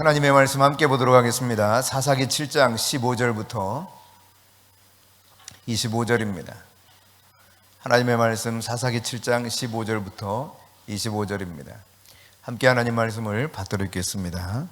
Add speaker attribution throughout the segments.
Speaker 1: 하나님의 말씀 함께 보도록 하겠습니다. 사사기 7장 15절부터 25절입니다. 하나님의 말씀 사사기 7장 15절부터 25절입니다. 함께 하나님 말씀을 받들어 읽겠습니다.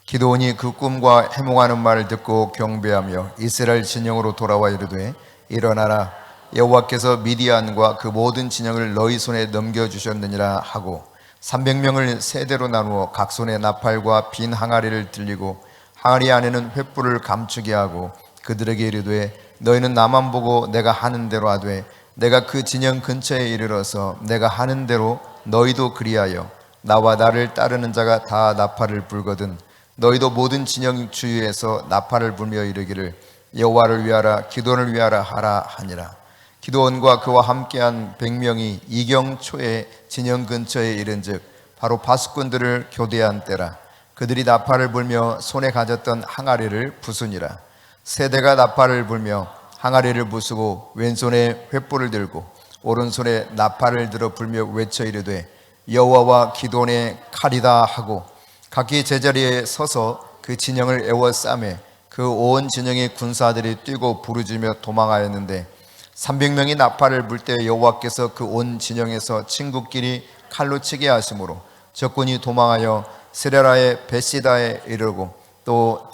Speaker 1: 기드온이 그 꿈과 해몽하는 말을 듣고 경배하며 이스라엘 진영으로 돌아와 이르되 일어나라, 여호와께서 미디안과 그 모든 진영을 너희 손에 넘겨주셨느니라 하고 300명을 세대로 나누어 각 손에 나팔과 빈 항아리를 들리고 항아리 안에는 횃불을 감추게 하고 그들에게 이르되 너희는 나만 보고 내가 하는 대로 하되 내가 그 진영 근처에 이르러서 내가 하는 대로 너희도 그리하여 나와 나를 따르는 자가 다 나팔을 불거든 너희도 모든 진영 주위에서 나팔을 불며 이르기를 여호와를 위하라 기드온을 위하라 하라 하니라. 기드온과 그와 함께한 100명이 이경초에 진영 근처에 이른즉 바로 파수꾼들을 교대한 때라. 그들이 나팔을 불며 손에 가졌던 항아리를 부수니라. 세대가 나팔을 불며 항아리를 부수고 왼손에 횃불을 들고 오른손에 나팔을 들어 불며 외쳐 이르되 여호와와 기드온의 칼이다 하고 각기 제자리에 서서 그 진영을 에워싸매 그 온 진영의 군사들이 뛰고 부르짖으며 도망하였는데 300명이 나팔을 불 때 여호와께서 그 온 진영에서 친구끼리 칼로 치게 하심으로 적군이 도망하여 스레라의 베시다에 이르고 또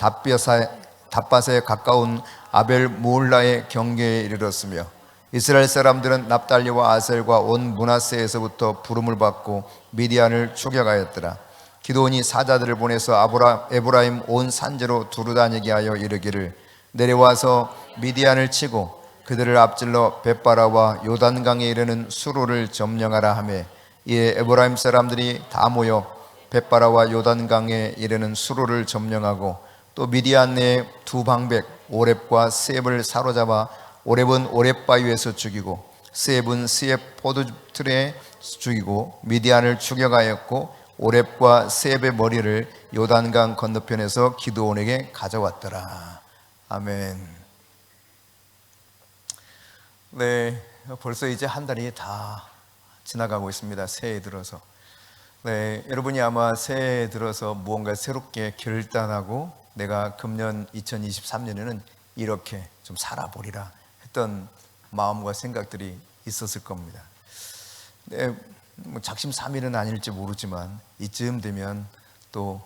Speaker 1: 답밭에 가까운 아벨 무올라의 경계에 이르렀으며 이스라엘 사람들은 납달리와 아셀과 온 므낫세에서부터 부름을 받고 미디안을 추격하였더라. 기드온이 사자들을 보내서 에브라임 온 산지로 두루다니게 하여 이르기를 내려와서 미디안을 치고 그들을 앞질러 벳바라와 요단강에 이르는 수로를 점령하라 하매 이에 에브라임 사람들이 다 모여 벳바라와 요단강에 이르는 수로를 점령하고 또 미디안 내에 두 방백 오렙과 스앱을 사로잡아 오렙은 오렙 바위에서 죽이고 스앱은 스앱 포도틀에 죽이고 미디안을 추격하였고 오렙과 스앱의 머리를 요단강 건너편에서 기드온에게 가져왔더라. 아멘. 네, 벌써 이제 한 달이 다 지나가고 있습니다. 새해 들어서. 네, 여러분이 아마 새해 들어서 무언가 새롭게 결단하고 내가 금년 2023년에는 이렇게 좀 살아보리라 했던 마음과 생각들이 있었을 겁니다. 네, 뭐 작심삼일은 아닐지 모르지만 이쯤 되면 또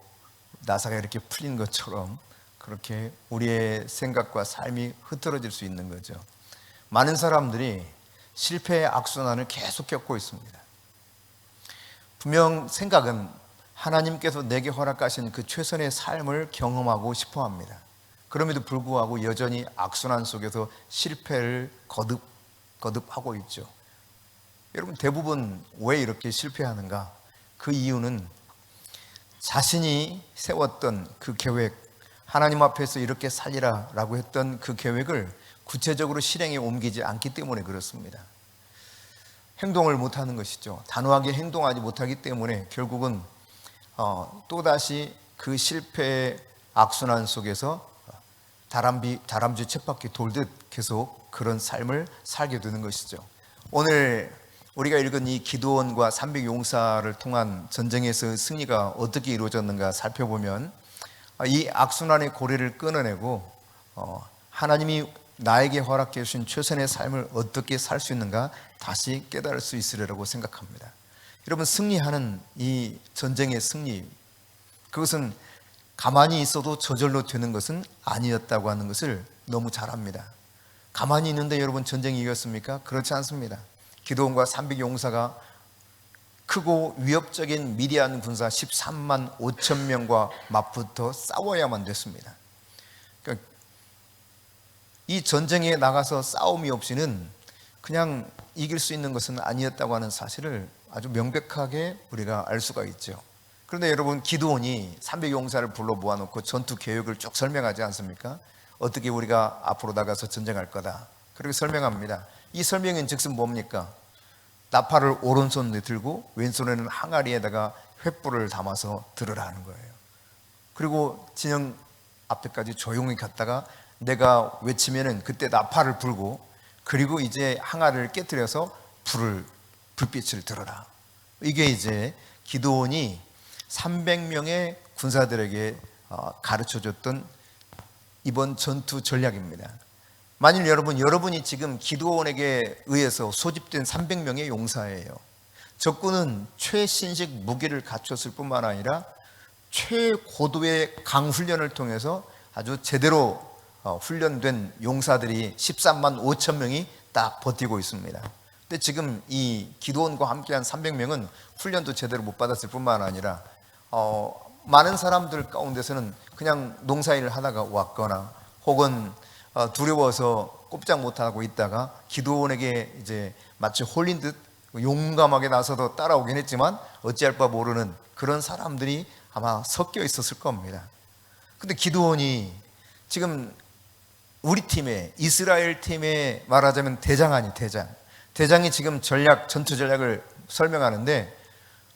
Speaker 1: 나사가 이렇게 풀린 것처럼 그렇게 우리의 생각과 삶이 흐트러질 수 있는 거죠. 많은 사람들이 실패의 악순환을 계속 겪고 있습니다. 분명 생각은 하나님께서 내게 허락하신 그 최선의 삶을 경험하고 싶어 합니다. 그럼에도 불구하고 여전히 악순환 속에서 실패를 거듭하고 있죠. 여러분, 대부분 왜 이렇게 실패하는가? 그 이유는 자신이 세웠던 그 계획, 하나님 앞에서 이렇게 살리라 라고 했던 그 계획을 구체적으로 실행에 옮기지 않기 때문에 그렇습니다. 행동을 못하는 것이죠. 단호하게 행동하지 못하기 때문에 결국은 또다시 그 실패의 악순환 속에서 다람쥐 쳇바퀴 돌듯 계속 그런 삶을 살게 되는 것이죠. 오늘 우리가 읽은 이 기드온과 300용사를 통한 전쟁에서 승리가 어떻게 이루어졌는가 살펴보면 이 악순환의 고리를 끊어내고 하나님이 나에게 허락해 주신 최선의 삶을 어떻게 살 수 있는가 다시 깨달을 수 있으리라고 생각합니다. 여러분, 승리하는 이 전쟁의 승리, 그것은 가만히 있어도 저절로 되는 것은 아니었다고 하는 것을 너무 잘 압니다. 가만히 있는데 여러분 전쟁이 이겼습니까? 그렇지 않습니다. 기드온과 300용사가 크고 위협적인 미디안 군사 13만 5천 명과 맞붙어 싸워야만 됐습니다. 그러니까 이 전쟁에 나가서 싸움이 없이는 그냥 이길 수 있는 것은 아니었다고 하는 사실을 아주 명백하게 우리가 알 수가 있죠. 그런데 여러분, 기드온이 300용사를 불러 모아놓고 전투 계획을 쭉 설명하지 않습니까? 어떻게 우리가 앞으로 나가서 전쟁할 거다, 그렇게 설명합니다. 이 설명은 즉슨 뭡니까? 나팔을 오른손에 들고 왼손에는 항아리에다가 횃불을 담아서 들으라는 거예요. 그리고 진영 앞에까지 조용히 갔다가 내가 외치면은 그때 나팔을 불고, 그리고 이제 항아리를 깨뜨려서 불빛을 들어라. 이게 이제 기드온이 300명의 군사들에게 가르쳐줬던 이번 전투 전략입니다. 만일 여러분이 지금 기드온에게 의해서 소집된 300명의 용사예요. 적군은 최신식 무기를 갖췄을 뿐만 아니라 최고도의 강훈련을 통해서 아주 제대로 훈련된 용사들이 13만 5천 명이 딱 버티고 있습니다. 근데 지금 이 기드온과 함께한 300명은 훈련도 제대로 못 받았을 뿐만 아니라 많은 사람들 가운데서는 그냥 농사일을 하다가 왔거나 혹은 두려워서 꼼짝 못하고 있다가 기드온에게 이제 마치 홀린 듯 용감하게 나서서 따라오긴 했지만 어찌할 바 모르는 그런 사람들이 아마 섞여 있었을 겁니다. 근데 기드온이 지금 우리 팀의 이스라엘 팀의 말하자면 대장. 대장이 지금 전투 전략을 설명하는데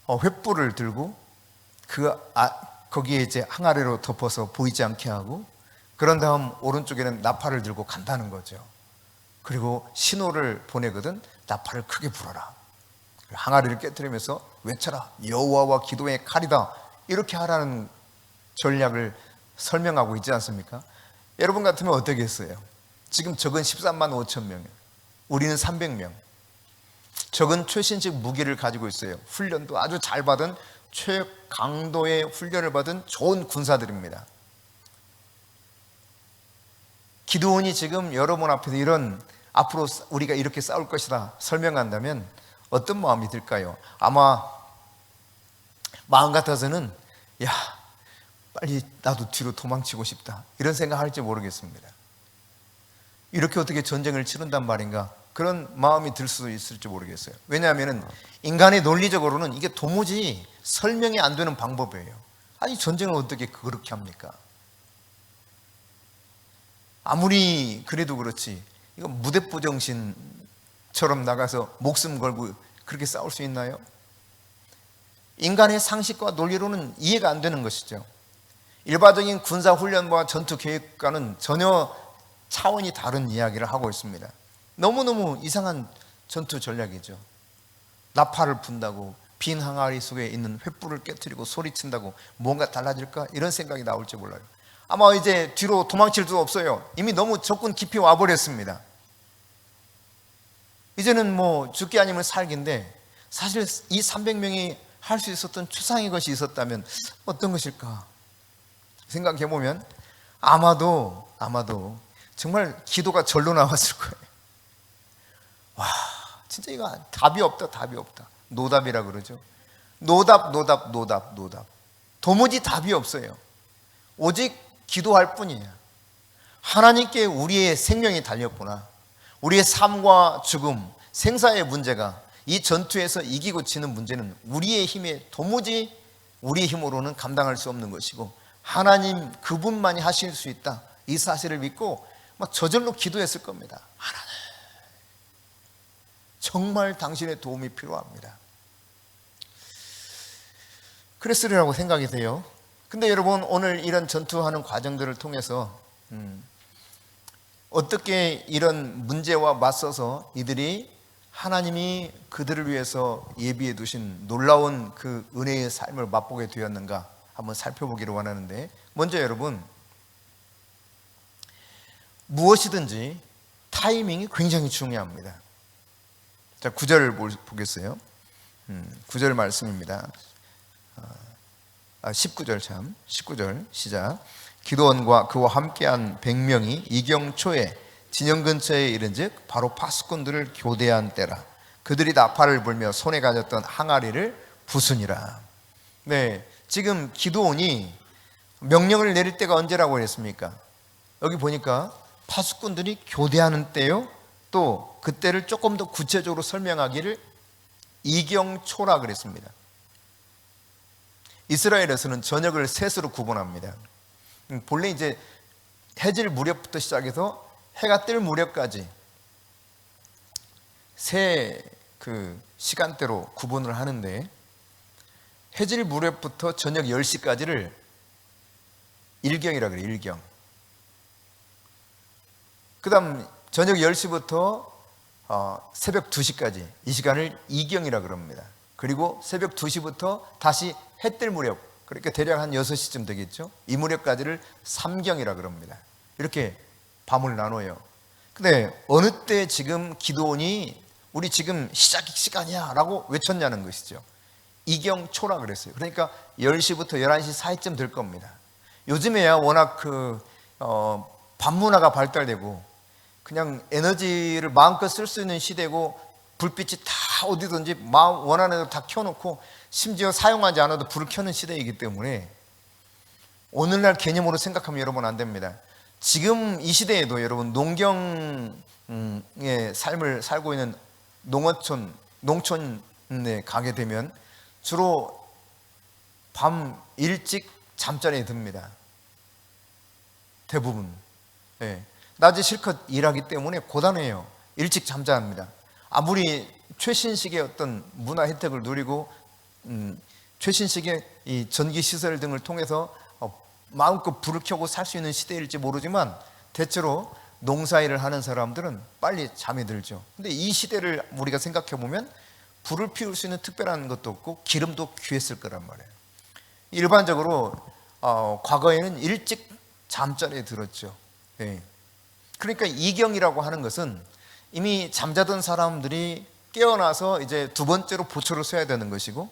Speaker 1: 횃불을 들고 거기에 이제 항아리로 덮어서 보이지 않게 하고 그런 다음 오른쪽에는 나팔을 들고 간다는 거죠. 그리고 신호를 보내거든 나팔을 크게 불어라. 항아리를 깨트리면서 외쳐라. 여호와와 기도의 칼이다. 이렇게 하라는 전략을 설명하고 있지 않습니까? 여러분 같으면 어떻게 했어요? 지금 적은 13만 5천 명, 우리는 300명. 적은 최신식 무기를 가지고 있어요. 훈련도 아주 잘 받은 최강도의 훈련을 받은 좋은 군사들입니다. 기드온이 지금 여러분 앞에서 이런 앞으로 우리가 이렇게 싸울 것이다 설명한다면 어떤 마음이 들까요? 아마 마음 같아서는 야 빨리 나도 뒤로 도망치고 싶다 이런 생각할지 모르겠습니다. 이렇게 어떻게 전쟁을 치른단 말인가 그런 마음이 들 수도 있을지 모르겠어요. 왜냐하면 인간의 논리적으로는 이게 도무지 설명이 안 되는 방법이에요. 아니 전쟁을 어떻게 그렇게 합니까? 아무리 그래도 그렇지 이거 무대포 정신처럼 나가서 목숨 걸고 그렇게 싸울 수 있나요? 인간의 상식과 논리로는 이해가 안 되는 것이죠. 일반적인 군사훈련과 전투 계획과는 전혀 차원이 다른 이야기를 하고 있습니다. 너무너무 이상한 전투 전략이죠. 나팔을 분다고 빈 항아리 속에 있는 횃불을 깨트리고 소리친다고 뭔가 달라질까? 이런 생각이 나올지 몰라요. 아마 이제 뒤로 도망칠 수 없어요. 이미 너무 적군 깊이 와버렸습니다. 이제는 뭐 죽기 아니면 살기인데 사실 이 300명이 할 수 있었던 최상의 것이 있었다면 어떤 것일까 생각해보면 아마도 정말 기도가 절로 나왔을 거예요. 와 진짜 이거 답이 없다. 노답이라 그러죠. 노답. 도무지 답이 없어요. 오직 기도할 뿐이에요. 하나님께 우리의 생명이 달렸구나. 우리의 삶과 죽음, 생사의 문제가 이 전투에서 이기고 지는 문제는 우리의 힘에 도무지 우리의 힘으로는 감당할 수 없는 것이고 하나님 그분만이 하실 수 있다. 이 사실을 믿고 막 저절로 기도했을 겁니다. 하나님 정말 당신의 도움이 필요합니다. 그랬으리라고 생각이 돼요. 근데 여러분 오늘 이런 전투하는 과정들을 통해서 어떻게 이런 문제와 맞서서 이들이 하나님이 그들을 위해서 예비해 두신 놀라운 그 은혜의 삶을 맛보게 되었는가 한번 살펴보기를 원하는데 먼저 여러분 무엇이든지 타이밍이 굉장히 중요합니다. 자 9절을 보겠어요. 9절 말씀입니다. 19절 시작. 기드온과 그와 함께한 100명이 이경초에 진영 근처에 이른즉 바로 파수꾼들을 교대한 때라. 그들이 나팔을 불며 손에 가졌던 항아리를 부수니라. 네, 지금 기드온이 명령을 내릴 때가 언제라고 했습니까? 여기 보니까 파수꾼들이 교대하는 때요. 또 그때를 조금 더 구체적으로 설명하기를 이경초라 그랬습니다. 이스라엘에서는 저녁을 셋으로 구분합니다. 본래 이제 해질 무렵부터 시작해서 해가 뜰 무렵까지 세 시간대로 구분을 하는데 해질 무렵부터 저녁 10시까지를 일경이라 그래요. 일경. 그 다음 저녁 10시부터 새벽 2시까지 이 시간을 이경이라 그럽니다. 그리고 새벽 2시부터 다시 해 뜰 무렵 그러니까 대략 한 6시쯤 되겠죠. 이 무렵까지를 삼경이라 그럽니다. 이렇게 밤을 나눠요. 근데 어느 때 지금 기도원이 우리 지금 시작 시간이야 라고 외쳤냐는 것이죠. 이경초라 그랬어요. 그러니까 10시부터 11시 사이쯤 될 겁니다. 요즘에야 워낙 밤문화가 발달되고 그냥 에너지를 마음껏 쓸 수 있는 시대고 불빛이 다 어디든지 마음 원하는 대로 다 켜놓고 심지어 사용하지 않아도 불을 켜는 시대이기 때문에 오늘날 개념으로 생각하면 여러분 안 됩니다. 지금 이 시대에도 여러분 농경의 삶을 살고 있는 농촌에 가게 되면 주로 밤 일찍 잠자리에 듭니다. 대부분. 낮에 실컷 일하기 때문에 고단해요. 일찍 잠자합니다. 아무리 최신식의 어떤 문화 혜택을 누리고 최신식의 이 전기 시설 등을 통해서 마음껏 불을 켜고 살 수 있는 시대일지 모르지만 대체로 농사일을 하는 사람들은 빨리 잠이 들죠. 근데 이 시대를 우리가 생각해 보면 불을 피울 수 있는 특별한 것도 없고 기름도 귀했을 거란 말이에요. 일반적으로 과거에는 일찍 잠자리에 들었죠. 그러니까 이경이라고 하는 것은 이미 잠자던 사람들이 깨어나서 이제 두 번째로 보초를 써야 되는 것이고,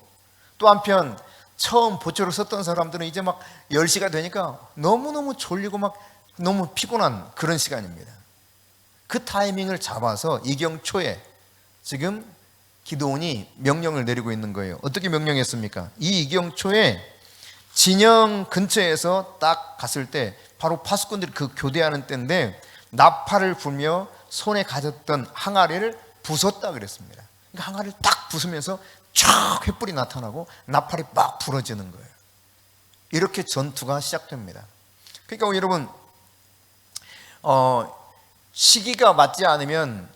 Speaker 1: 또 한편 처음 보초를 썼던 사람들은 이제 막 10시가 되니까 너무너무 졸리고 막 너무 피곤한 그런 시간입니다. 그 타이밍을 잡아서 이경초에 지금 기도원이 명령을 내리고 있는 거예요. 어떻게 명령했습니까? 이 이경초에 진영 근처에서 딱 갔을 때 바로 파수꾼들이 그 교대하는 때인데 나팔을 불며 손에 가졌던 항아리를 부쉈다 그랬습니다. 그러니까 항아리를 딱 부수면서 쫙 횃불이 나타나고 나팔이 막 부러지는 거예요. 이렇게 전투가 시작됩니다. 그러니까 여러분 시기가 맞지 않으면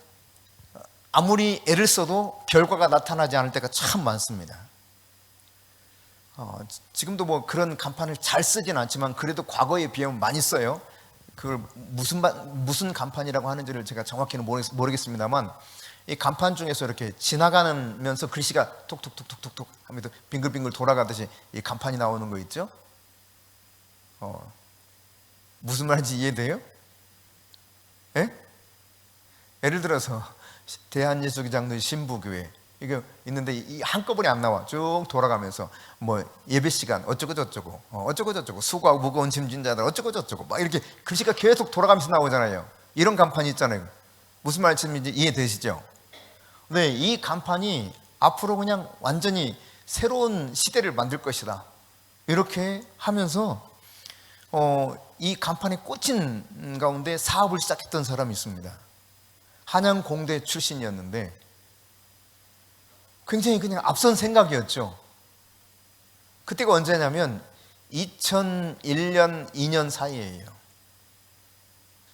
Speaker 1: 아무리 애를 써도 결과가 나타나지 않을 때가 참 많습니다. 지금도 뭐 그런 간판을 잘 쓰진 않지만 그래도 과거에 비하면 많이 써요. 그걸 무슨 간판이라고 하는지를 제가 정확히는 모르겠습니다만 이 간판 중에서 이렇게 지나가면서 글씨가 톡톡톡톡톡 하면서 빙글빙글 돌아가듯이 이 간판이 나오는 거 있죠? 무슨 말인지 이해돼요? 예? 예를 들어서 대한예수기장로의 신부교회 이게 있는데 이 한꺼번에 안 나와. 쭉 돌아가면서 뭐 예배 시간 어쩌고 저쩌고 수고하고 무거운 짐진 자들 어쩌고 저쩌고 막 이렇게 글씨가 계속 돌아가면서 나오잖아요. 이런 간판이 있잖아요. 무슨 말씀인지 이해되시죠? 네, 이 간판이 앞으로 그냥 완전히 새로운 시대를 만들 것이다. 이렇게 하면서 이 간판에 꽂힌 가운데 사업을 시작했던 사람이 있습니다. 한양공대 출신이었는데 굉장히 그냥 앞선 생각이었죠. 그때가 언제냐면 2001년, 2년 사이에요.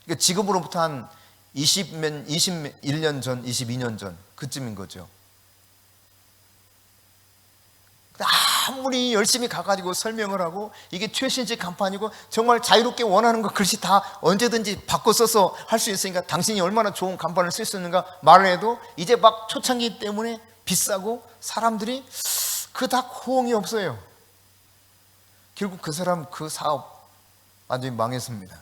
Speaker 1: 그러니까 지금으로부터 한 21년 전, 22년 전 그쯤인 거죠. 아무리 열심히 가가지고 설명을 하고 이게 최신식 간판이고 정말 자유롭게 원하는 거 글씨 다 언제든지 바꿔 써서 할 수 있으니까 당신이 얼마나 좋은 간판을 쓸 수 있는가 말을 해도 이제 막 초창기 때문에 비싸고 사람들이 그닥 호응이 없어요. 결국 그 사람 그 사업 완전히 망했습니다.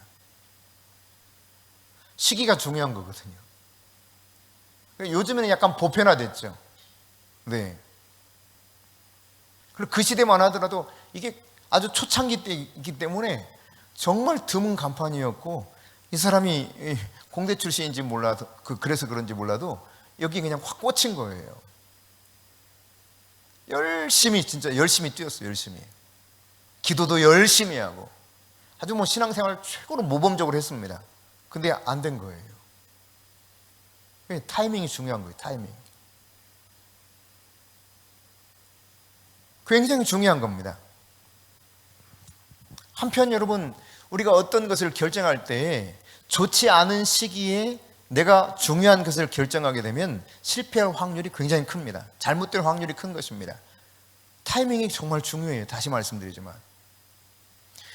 Speaker 1: 시기가 중요한 거거든요. 요즘에는 약간 보편화됐죠. 네. 그리고 그 시대만 하더라도 이게 아주 초창기 때이기 때문에 정말 드문 간판이었고 이 사람이 공대 출신인지 몰라도 그래서 그런지 몰라도 여기 그냥 확 꽂힌 거예요. 진짜 열심히 뛰었어요. 열심히 기도도 열심히 하고 아주 뭐 신앙생활 최고로 모범적으로 했습니다. 근데 안 된 거예요. 타이밍이 중요한 거예요. 타이밍 굉장히 중요한 겁니다. 한편 여러분 우리가 어떤 것을 결정할 때 좋지 않은 시기에 내가 중요한 것을 결정하게 되면 실패할 확률이 굉장히 큽니다. 잘못될 확률이 큰 것입니다. 타이밍이 정말 중요해요. 다시 말씀드리지만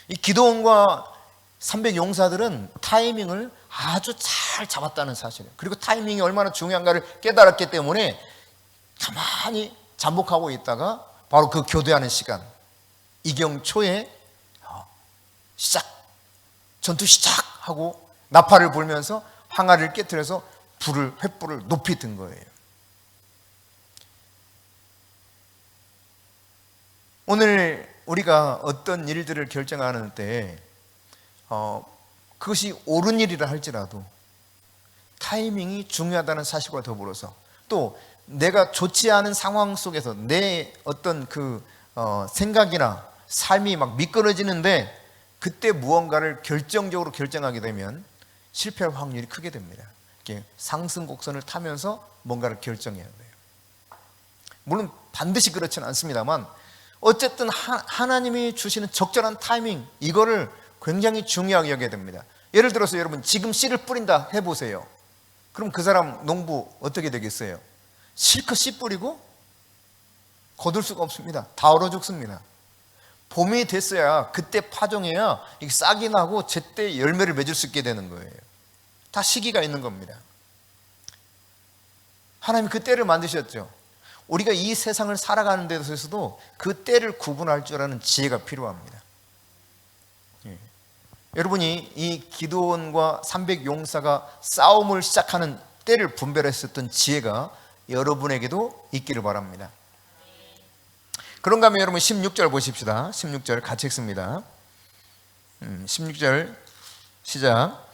Speaker 1: 이 기도원과 300용사들은 타이밍을 아주 잘 잡았다는 사실이에요. 그리고 타이밍이 얼마나 중요한가를 깨달았기 때문에 가만히 잠복하고 있다가 바로 그 교대하는 시간 이경 초에 전투 시작하고 나팔을 불면서 항아리를 깨트려서 횃불을 높이 든 거예요. 오늘 우리가 어떤 일들을 결정하는 때 그것이 옳은 일이라 할지라도 타이밍이 중요하다는 사실과 더불어서 또 내가 좋지 않은 상황 속에서 내 어떤 생각이나 삶이 막 미끄러지는데 그때 무언가를 결정적으로 결정하게 되면 실패할 확률이 크게 됩니다. 이렇게 상승 곡선을 타면서 뭔가를 결정해야 돼요. 물론 반드시 그렇지는 않습니다만 어쨌든 하나님이 주시는 적절한 타이밍, 이거를 굉장히 중요하게 여겨야 됩니다. 예를 들어서 여러분 지금 씨를 뿌린다 해보세요. 그럼 그 사람 농부 어떻게 되겠어요? 실컷 씨 뿌리고 거둘 수가 없습니다. 다 얼어 죽습니다. 봄이 됐어야, 그때 파종해야 이게 싹이 나고 제때 열매를 맺을 수 있게 되는 거예요. 다 시기가 있는 겁니다. 하나님이 그 때를 만드셨죠. 우리가 이 세상을 살아가는 데 있어서도 그 때를 구분할 줄 아는 지혜가 필요합니다. 여러분이 이 기드온과 300용사가 싸움을 시작하는 때를 분별했었던 지혜가 여러분에게도 있기를 바랍니다. 그런가 하면 여러분 16절 보십시다. 16절 같이 읽습니다. 16절 시작.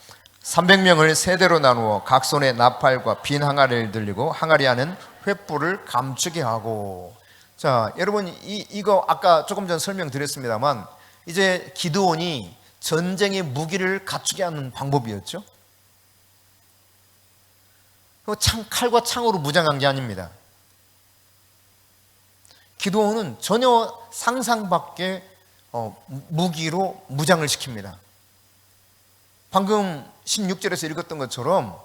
Speaker 1: 300명을 세대로 나누어 각 손에 나팔과 빈 항아리를 들리고 항아리 안은 횃불을 감추게 하고. 자, 여러분 이거 아까 조금 전 설명드렸습니다만 이제 기드온이 전쟁의 무기를 갖추게 하는 방법이었죠. 칼과 창으로 무장한 게 아닙니다. 기드온은 전혀 상상 밖의 무기로 무장을 시킵니다. 방금 16절에서 읽었던 것처럼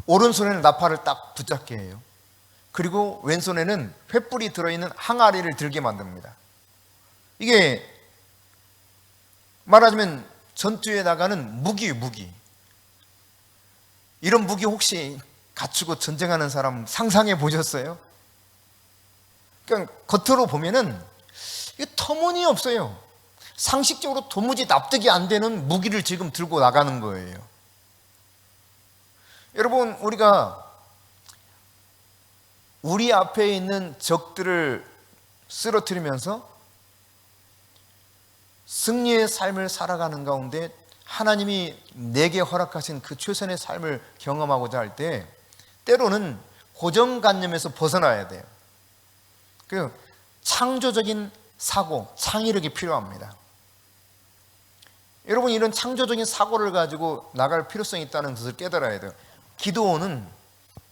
Speaker 1: 오른손에는 나팔을 딱 붙잡게 해요. 그리고 왼손에는 횃불이 들어있는 항아리를 들게 만듭니다. 이게 말하자면 전투에 나가는 무기. 이런 무기 혹시 갖추고 전쟁하는 사람 상상해 보셨어요? 그러니까 겉으로 보면은 이게 터무니없어요. 상식적으로 도무지 납득이 안 되는 무기를 지금 들고 나가는 거예요. 여러분, 우리가 우리 앞에 있는 적들을 쓰러뜨리면서 승리의 삶을 살아가는 가운데 하나님이 내게 허락하신 그 최선의 삶을 경험하고자 할 때 때로는 고정관념에서 벗어나야 돼요. 그 창조적인 사고, 창의력이 필요합니다. 여러분, 이런 창조적인 사고를 가지고 나갈 필요성이 있다는 것을 깨달아야 돼요. 기드온은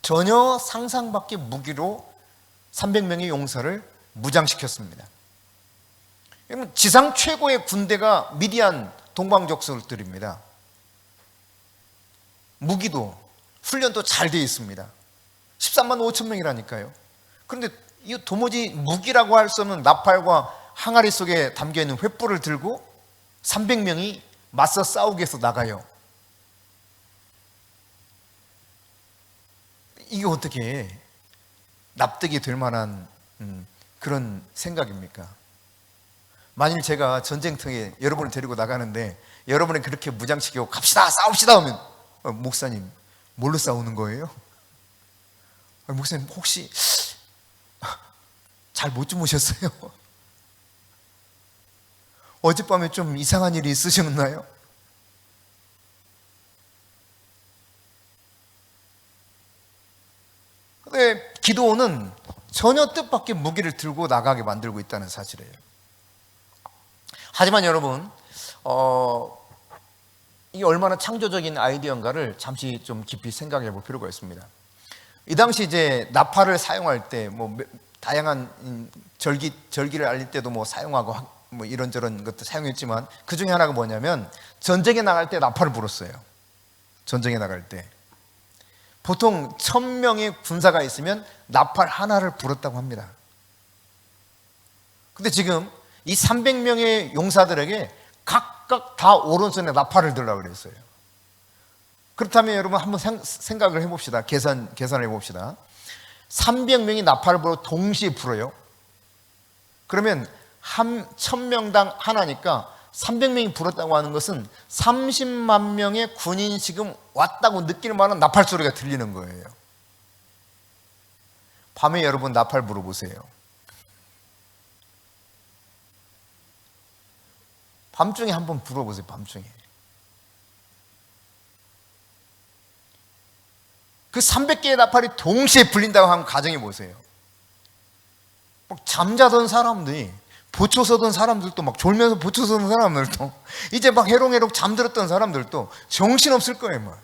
Speaker 1: 전혀 상상 밖의 무기로 300명의 용사를 무장시켰습니다. 여러분, 지상 최고의 군대가 미디안 동방족속들입니다. 무기도 훈련도 잘 되어 있습니다. 13만 5천 명이라니까요. 그런데 이 도무지 무기라고 할 수 없는 나팔과 항아리 속에 담겨있는 횃불을 들고 300명이 맞서 싸우기 위해서 나가요. 이게 어떻게 납득이 될 만한 그런 생각입니까? 만일 제가 전쟁터에 여러분을 데리고 나가는데 여러분이 그렇게 무장시키고 갑시다, 싸웁시다 하면 목사님 뭘로 싸우는 거예요? 목사님 혹시 잘 못 주무셨어요? 어젯밤에 좀 이상한 일이 있으셨나요? 근데 기드온은 전혀 뜻밖의 무기를 들고 나가게 만들고 있다는 사실이에요. 하지만 여러분, 이게 얼마나 창조적인 아이디어인가를 잠시 좀 깊이 생각해 볼 필요가 있습니다. 이 당시 이제 나팔을 사용할 때 다양한 절기를 알릴 때도 사용하고 이런저런 것도 사용했지만 그 중에 하나가 뭐냐면 전쟁에 나갈 때 나팔을 불었어요. 전쟁에 나갈 때 보통 1000명의 군사가 있으면 나팔 하나를 불었다고 합니다. 근데 지금 이 300명의 용사들에게 각각 다 오른손에 나팔을 들라고 그랬어요. 그렇다면 여러분 한번 생각을 해봅시다. 계산을 해봅시다. 300명이 나팔을 불어 동시에 불어요. 그러면 한 1000명당 하나니까 300명이 불었다고 하는 것은 30만 명의 군인이 지금 왔다고 느낄 만한 나팔 소리가 들리는 거예요. 밤에 여러분 나팔 불어보세요. 밤중에 한번 불어보세요. 밤중에. 그 300개의 나팔이 동시에 불린다고 하면 가정해 보세요. 막 잠자던 사람들이, 보초 서던 사람들도, 막 졸면서 보초 서던 사람들도, 이제 막 해롱해롱 잠들었던 사람들도 정신없을 거예요. 막.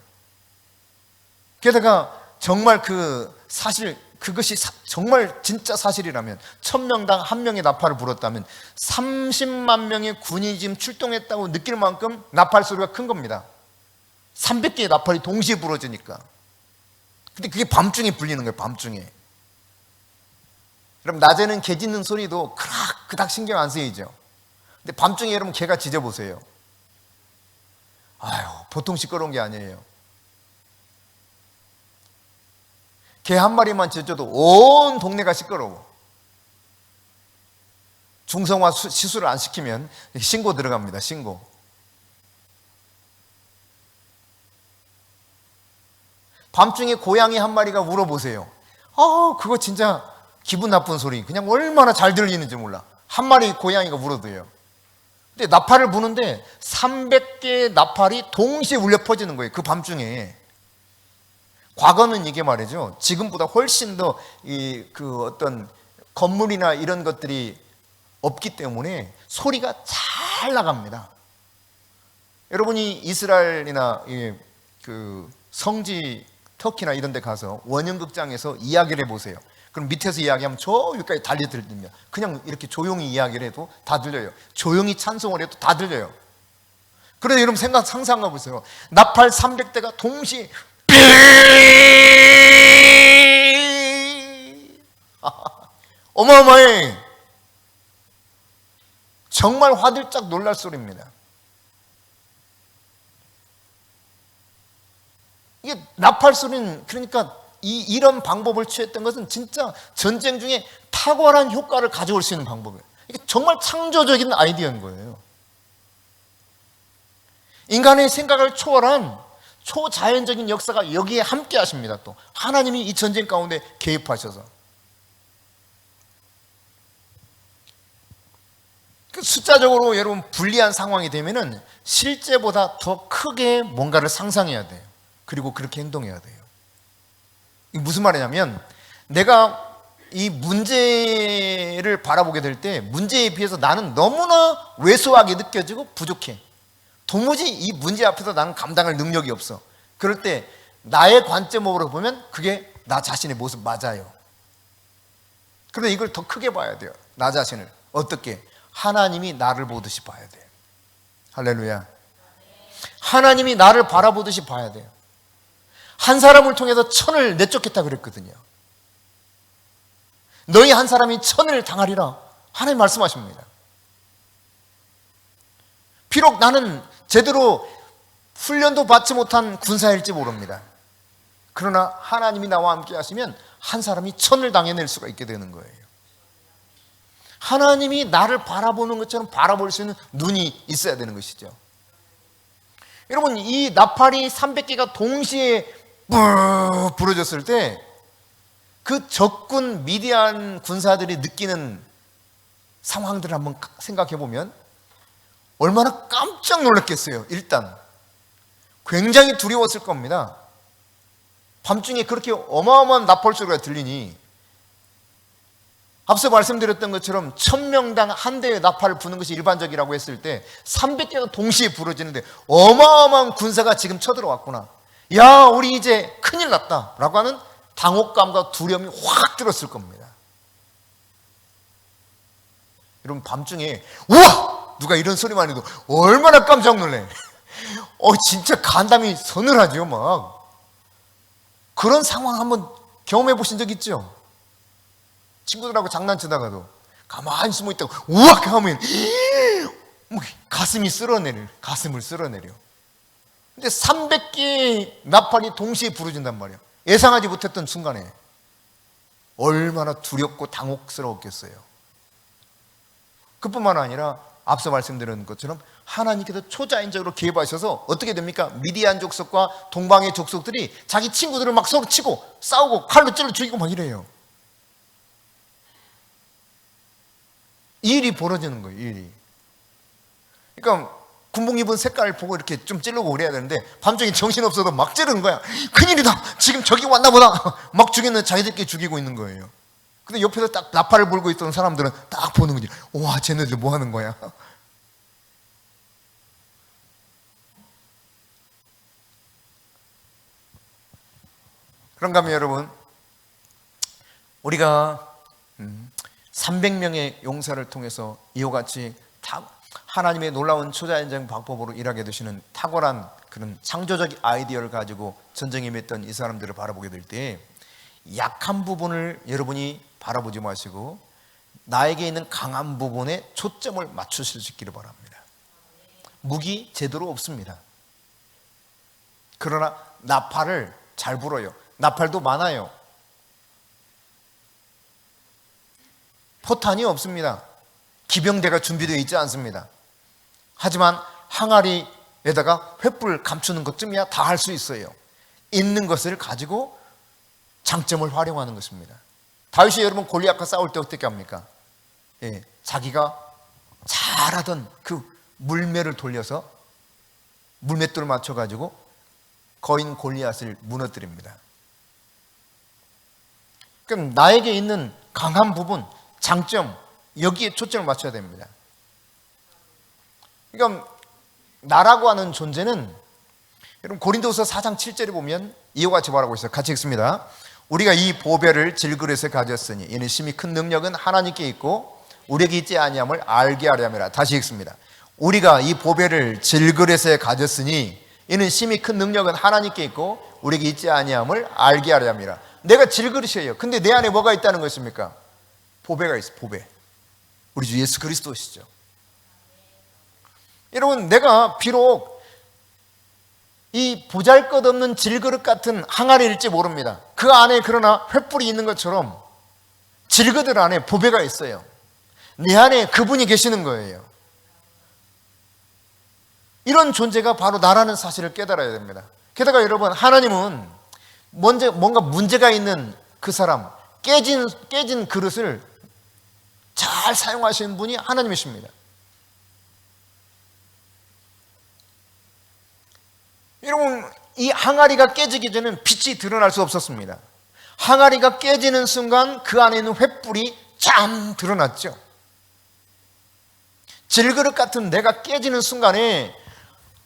Speaker 1: 게다가 정말 그것이 정말 진짜 사실이라면 1000명당 한 명의 나팔을 불었다면 30만 명의 군인이 지금 출동했다고 느낄 만큼 나팔 소리가 큰 겁니다. 300개의 나팔이 동시에 불어지니까. 근데 그게 밤중에 불리는 거예요. 밤중에. 그럼 낮에는 개 짖는 소리도 그닥 신경 안 쓰이죠. 근데 밤중에 여러분 개가 짖어보세요. 아유, 보통 시끄러운 게 아니에요. 개 한 마리만 짖어도 온 동네가 시끄러워. 중성화 시술을 안 시키면 신고 들어갑니다. 신고. 밤중에 고양이 한 마리가 울어보세요. 그거 진짜 기분 나쁜 소리. 그냥 얼마나 잘 들리는지 몰라. 한 마리 고양이가 울어도요. 근데 나팔을 부는데 300개의 나팔이 동시에 울려 퍼지는 거예요. 그 밤중에. 과거는 이게 말이죠. 지금보다 훨씬 더 어떤 건물이나 이런 것들이 없기 때문에 소리가 잘 나갑니다. 여러분이 이스라엘이나 그 성지 터키나 이런 데 가서 원형극장에서 이야기를 해보세요. 그럼 밑에서 이야기하면 저 위까지 달리 들립니다. 그냥 이렇게 조용히 이야기를 해도 다 들려요. 조용히 찬송을 해도 다 들려요. 그런데 여러분 상상해 보세요. 나팔 300대가 동시에 어마어마해. 정말 화들짝 놀랄 소리입니다. 이게 나팔 소리는, 그러니까 이런 방법을 취했던 것은 진짜 전쟁 중에 탁월한 효과를 가져올 수 있는 방법이에요. 이게 정말 창조적인 아이디어인 거예요. 인간의 생각을 초월한 초자연적인 역사가 여기에 함께 하십니다. 또 하나님이 이 전쟁 가운데 개입하셔서. 숫자적으로 여러분 불리한 상황이 되면은 실제보다 더 크게 뭔가를 상상해야 돼요. 그리고 그렇게 행동해야 돼요. 이게 무슨 말이냐면, 내가 이 문제를 바라보게 될 때 문제에 비해서 나는 너무나 왜소하게 느껴지고 부족해. 도무지 이 문제 앞에서 나는 감당할 능력이 없어. 그럴 때 나의 관점으로 보면 그게 나 자신의 모습 맞아요. 그런데 이걸 더 크게 봐야 돼요. 나 자신을. 어떻게? 하나님이 나를 보듯이 봐야 돼요. 할렐루야. 하나님이 나를 바라보듯이 봐야 돼요. 한 사람을 통해서 천을 내쫓겠다 그랬거든요. 너희 한 사람이 천을 당하리라. 하나님 말씀하십니다. 비록 나는 제대로 훈련도 받지 못한 군사일지 모릅니다. 그러나 하나님이 나와 함께 하시면 한 사람이 천을 당해낼 수가 있게 되는 거예요. 하나님이 나를 바라보는 것처럼 바라볼 수 있는 눈이 있어야 되는 것이죠. 여러분, 이 나팔이 300개가 동시에 부러졌을 때 그 적군 미디안 군사들이 느끼는 상황들을 한번 생각해 보면 얼마나 깜짝 놀랐겠어요. 일단 굉장히 두려웠을 겁니다. 밤중에 그렇게 어마어마한 나팔 소리가 들리니, 앞서 말씀드렸던 것처럼 1000명당 한 대의 나팔을 부는 것이 일반적이라고 했을 때 300개가 동시에 부러지는데 어마어마한 군사가 지금 쳐들어왔구나. 야, 우리 이제 큰일 났다 라고 하는 당혹감과 두려움이 확 들었을 겁니다. 여러분, 밤중에 우와! 누가 이런 소리만 해도 얼마나 깜짝 놀래. 진짜 간담이 서늘하죠. 막 그런 상황 한번 경험해 보신 적 있죠? 친구들하고 장난치다가도 가만히 숨어 있다가 우악 하면 가슴을 쓸어내려. 근데 300개의 나팔이 동시에 부러진단 말이야. 예상하지 못했던 순간에 얼마나 두렵고 당혹스러웠겠어요. 그뿐만 아니라 앞서 말씀드린 것처럼 하나님께서 초자연적으로 개입하셔서 어떻게 됩니까? 미디안 족속과 동방의 족속들이 자기 친구들을 막 서로 치고 싸우고 칼로 찔러 죽이고 막 이래요. 이 일이 벌어지는 거예요. 이 일이. 그러니까 군복 입은 색깔 보고 이렇게 좀 찌르고 그래야 되는데 밤중에 정신없어도 막 찌르는 거야. 큰일이다. 지금 저기 왔나 보다. 막 죽이는 자기들끼리 죽이고 있는 거예요. 근데 옆에서 딱 나팔을 불고 있던 사람들은 딱 보는 거지. 와, 쟤네들 뭐 하는 거야? 그런가 하면 여러분, 우리가 300명의 용사를 통해서 이와 같이 하나님의 놀라운 초자연적 방법으로 일하게 되시는 탁월한 그런 창조적 아이디어를 가지고 전쟁에 임했던 이 사람들을 바라보게 될 때 약한 부분을 여러분이 바라보지 마시고 나에게 있는 강한 부분에 초점을 맞추실 수 있기를 바랍니다. 무기 제대로 없습니다. 그러나 나팔을 잘 불어요. 나팔도 많아요. 포탄이 없습니다. 기병대가 준비되어 있지 않습니다. 하지만 항아리에다가 횃불 감추는 것쯤이야 다 할 수 있어요. 있는 것을 가지고 장점을 활용하는 것입니다. 다윗이 여러분 골리앗과 싸울 때 어떻게 합니까? 자기가 잘하던 그 물매를 돌려서 물맷돌을 맞춰가지고 거인 골리앗을 무너뜨립니다. 그럼 나에게 있는 강한 부분, 장점, 여기에 초점을 맞춰야 됩니다. 그러니까 나라고 하는 존재는 여러분 고린도서 4장 7절에 보면 이와 같이 말하고 있어요. 같이 읽습니다. 우리가 이 보배를 질그릇에 가졌으니 이는 심히 큰 능력은 하나님께 있고 우리에게 있지 아니함을 알게 하려 함이라. 다시 읽습니다. 우리가 이 보배를 질그릇에 가졌으니 이는 심히 큰 능력은 하나님께 있고 우리에게 있지 아니함을 알게 하려 함이라. 내가 질그릇이에요. 근데 내 안에 뭐가 있다는 것입니까? 보배가 있어. 보배. 우리 주 예수 그리스도시죠. 여러분, 내가 비록 이 보잘것없는 질그릇 같은 항아리일지 모릅니다. 그 안에 그러나 횃불이 있는 것처럼 질그릇 안에 보배가 있어요. 내 안에 그분이 계시는 거예요. 이런 존재가 바로 나라는 사실을 깨달아야 됩니다. 게다가 여러분, 하나님은 뭔가 문제가 있는 그 사람, 깨진 그릇을 잘 사용하시는 분이 하나님이십니다. 여러분, 이 항아리가 깨지기 전에는 빛이 드러날 수 없었습니다. 항아리가 깨지는 순간 그 안에 있는 횃불이 쫙 드러났죠. 질그릇 같은 내가 깨지는 순간에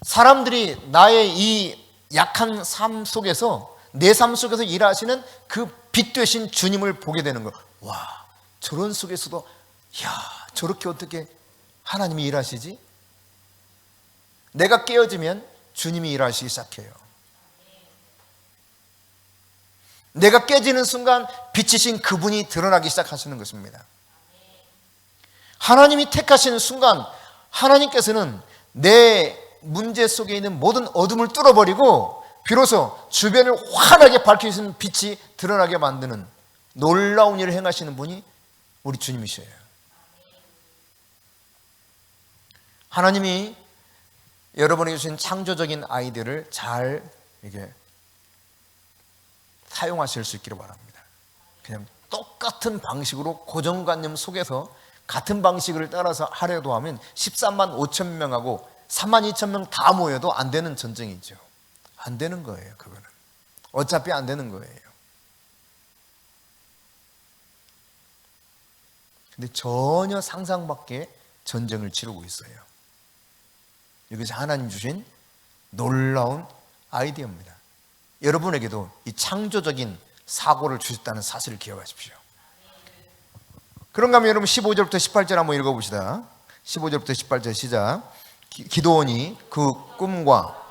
Speaker 1: 사람들이 나의 이 약한 삶 속에서, 내 삶 속에서 일하시는 그 빛 되신 주님을 보게 되는 거예요. 와, 저런 속에서도 저렇게 어떻게 하나님이 일하시지? 내가 깨어지면 주님이 일하시기 시작해요. 내가 깨지는 순간 빛이신 그분이 드러나기 시작하시는 것입니다. 하나님이 택하시는 순간 하나님께서는 내 문제 속에 있는 모든 어둠을 뚫어버리고 비로소 주변을 환하게 밝히시는 빛이 드러나게 만드는 놀라운 일을 행하시는 분이 우리 주님이셔요. 하나님이 여러분에게 주신 창조적인 아이디어를 잘 이렇게 사용하실 수 있기를 바랍니다. 그냥 똑같은 방식으로 고정관념 속에서 같은 방식을 따라서 하려고 하면 13만 5천 명하고 3만 2천 명 다 모여도 안 되는 전쟁이죠. 안 되는 거예요. 그거는 어차피 안 되는 거예요. 근데 전혀 상상 밖의 전쟁을 치르고 있어요. 이것이 하나님 주신 놀라운 아이디어입니다. 여러분에게도 이 창조적인 사고를 주셨다는 사실을 기억하십시오. 그런가 하면 여러분 15절부터 18절 한번 읽어봅시다. 15절부터 18절 시작. 기드온이 그 꿈과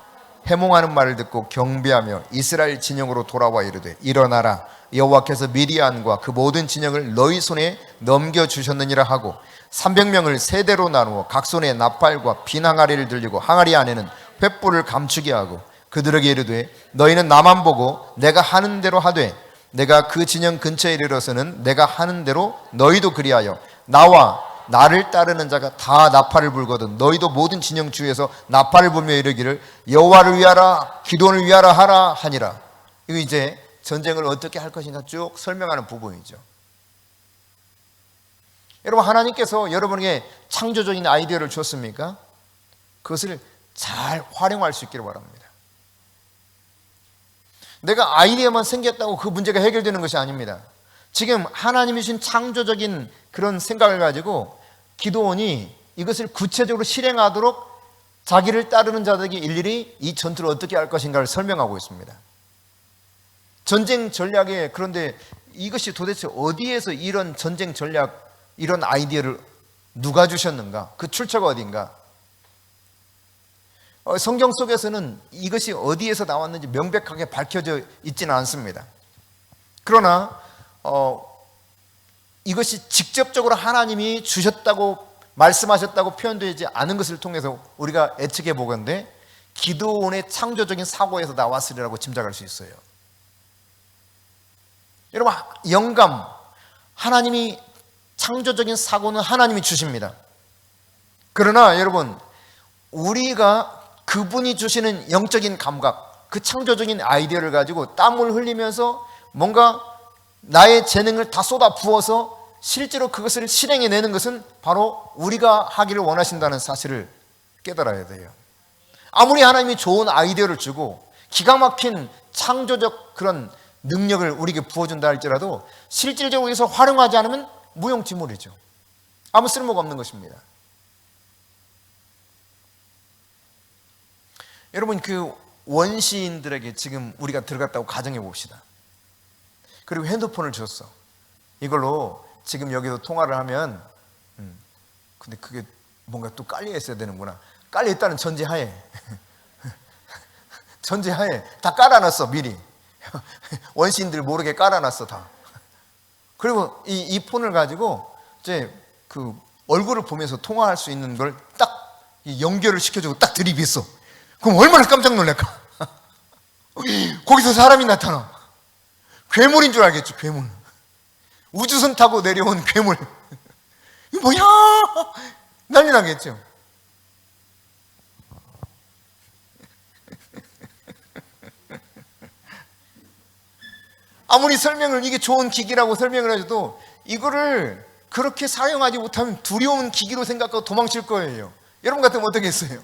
Speaker 1: 해몽하는 말을 듣고 경배하며 이스라엘 진영으로 돌아와 이르되 일어나라, 여호와께서 미디안과 그 모든 진영을 너희 손에 넘겨주셨느니라 하고 300명을 세 대로 나누어 각 손에 나팔과 빈 항아리를 들리고 항아리 안에는 횃불을 감추게 하고 그들에게 이르되 너희는 나만 보고 내가 하는 대로 하되 내가 그 진영 근처에 이르러서는 내가 하는 대로 너희도 그리하여 나와 나를 따르는 자가 다 나팔을 불거든 너희도 모든 진영 주에서 나팔을 불며 이르기를 여호와를 위하라 기도원을 위하라 하라 하니라. 이거 이제 전쟁을 어떻게 할 것인가 쭉 설명하는 부분이죠. 여러분, 하나님께서 여러분에게 창조적인 아이디어를 줬습니까? 그것을 잘 활용할 수 있기를 바랍니다. 내가 아이디어만 생겼다고 그 문제가 해결되는 것이 아닙니다. 지금 하나님이 주신 창조적인 그런 생각을 가지고 기드온이 이것을 구체적으로 실행하도록 자기를 따르는 자들에게 일일이 이 전투를 어떻게 할 것인가를 설명하고 있습니다. 전쟁 전략에, 그런데 이것이 도대체 어디에서 이런 전쟁 전략, 이런 아이디어를 누가 주셨는가? 그 출처가 어딘가? 성경 속에서는 이것이 어디에서 나왔는지 명백하게 밝혀져 있지는 않습니다. 그러나 이것이 직접적으로 하나님이 주셨다고 말씀하셨다고 표현되지 않은 것을 통해서 우리가 예측해 보건대 기드온의 창조적인 사고에서 나왔으리라고 짐작할 수 있어요. 여러분, 영감, 하나님이 창조적인 사고는 하나님이 주십니다. 그러나 여러분, 우리가 그분이 주시는 영적인 감각, 그 창조적인 아이디어를 가지고 땀을 흘리면서 뭔가 나의 재능을 다 쏟아 부어서 실제로 그것을 실행해내는 것은 바로 우리가 하기를 원하신다는 사실을 깨달아야 돼요. 아무리 하나님이 좋은 아이디어를 주고 기가 막힌 창조적 그런 능력을 우리에게 부어준다 할지라도 실질적으로 여기서 활용하지 않으면 무용지물이죠. 아무 쓸모가 없는 것입니다. 여러분, 그 원시인들에게 지금 우리가 들어갔다고 가정해 봅시다. 그리고 핸드폰을 줬어. 이걸로 지금 여기서 통화를 하면 근데 그게 뭔가 또 깔려 있어야 되는구나. 깔려 있다는 전제하에 전제하에 다 깔아놨어. 미리 원시인들 모르게 깔아놨어 다. 그리고 이 폰을 가지고 이제 그 얼굴을 보면서 통화할 수 있는 걸 딱 연결을 시켜주고 딱 들이댔어. 그럼 얼마나 깜짝 놀랄까? 거기서 사람이 나타나. 괴물인 줄 알겠죠. 괴물. 우주선 타고 내려온 괴물. 이거 뭐야? 난리 나겠죠. 아무리 설명을 이게 좋은 기기라고 설명을 해줘도 이거를 그렇게 사용하지 못하면 두려운 기기로 생각하고 도망칠 거예요. 여러분 같으면 어떻게 했어요?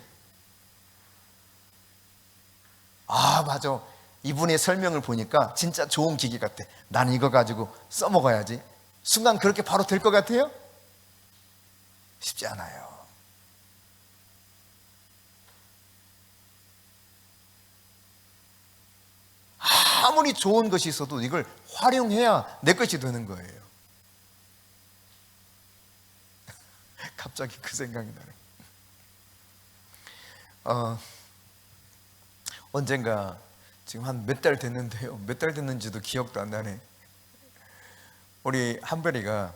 Speaker 1: 아, 맞아. 이분의 설명을 보니까 진짜 좋은 기기 같아. 나는 이거 가지고 써먹어야지. 순간 그렇게 바로 될 것 같아요? 쉽지 않아요. 아무리 좋은 것이 있어도 이걸 활용해야 내 것이 되는 거예요. 갑자기 그 생각이 나네. 언젠가 지금 한 몇 달 됐는데요. 몇 달 됐는지도 기억도 안 나네. 우리 한별이가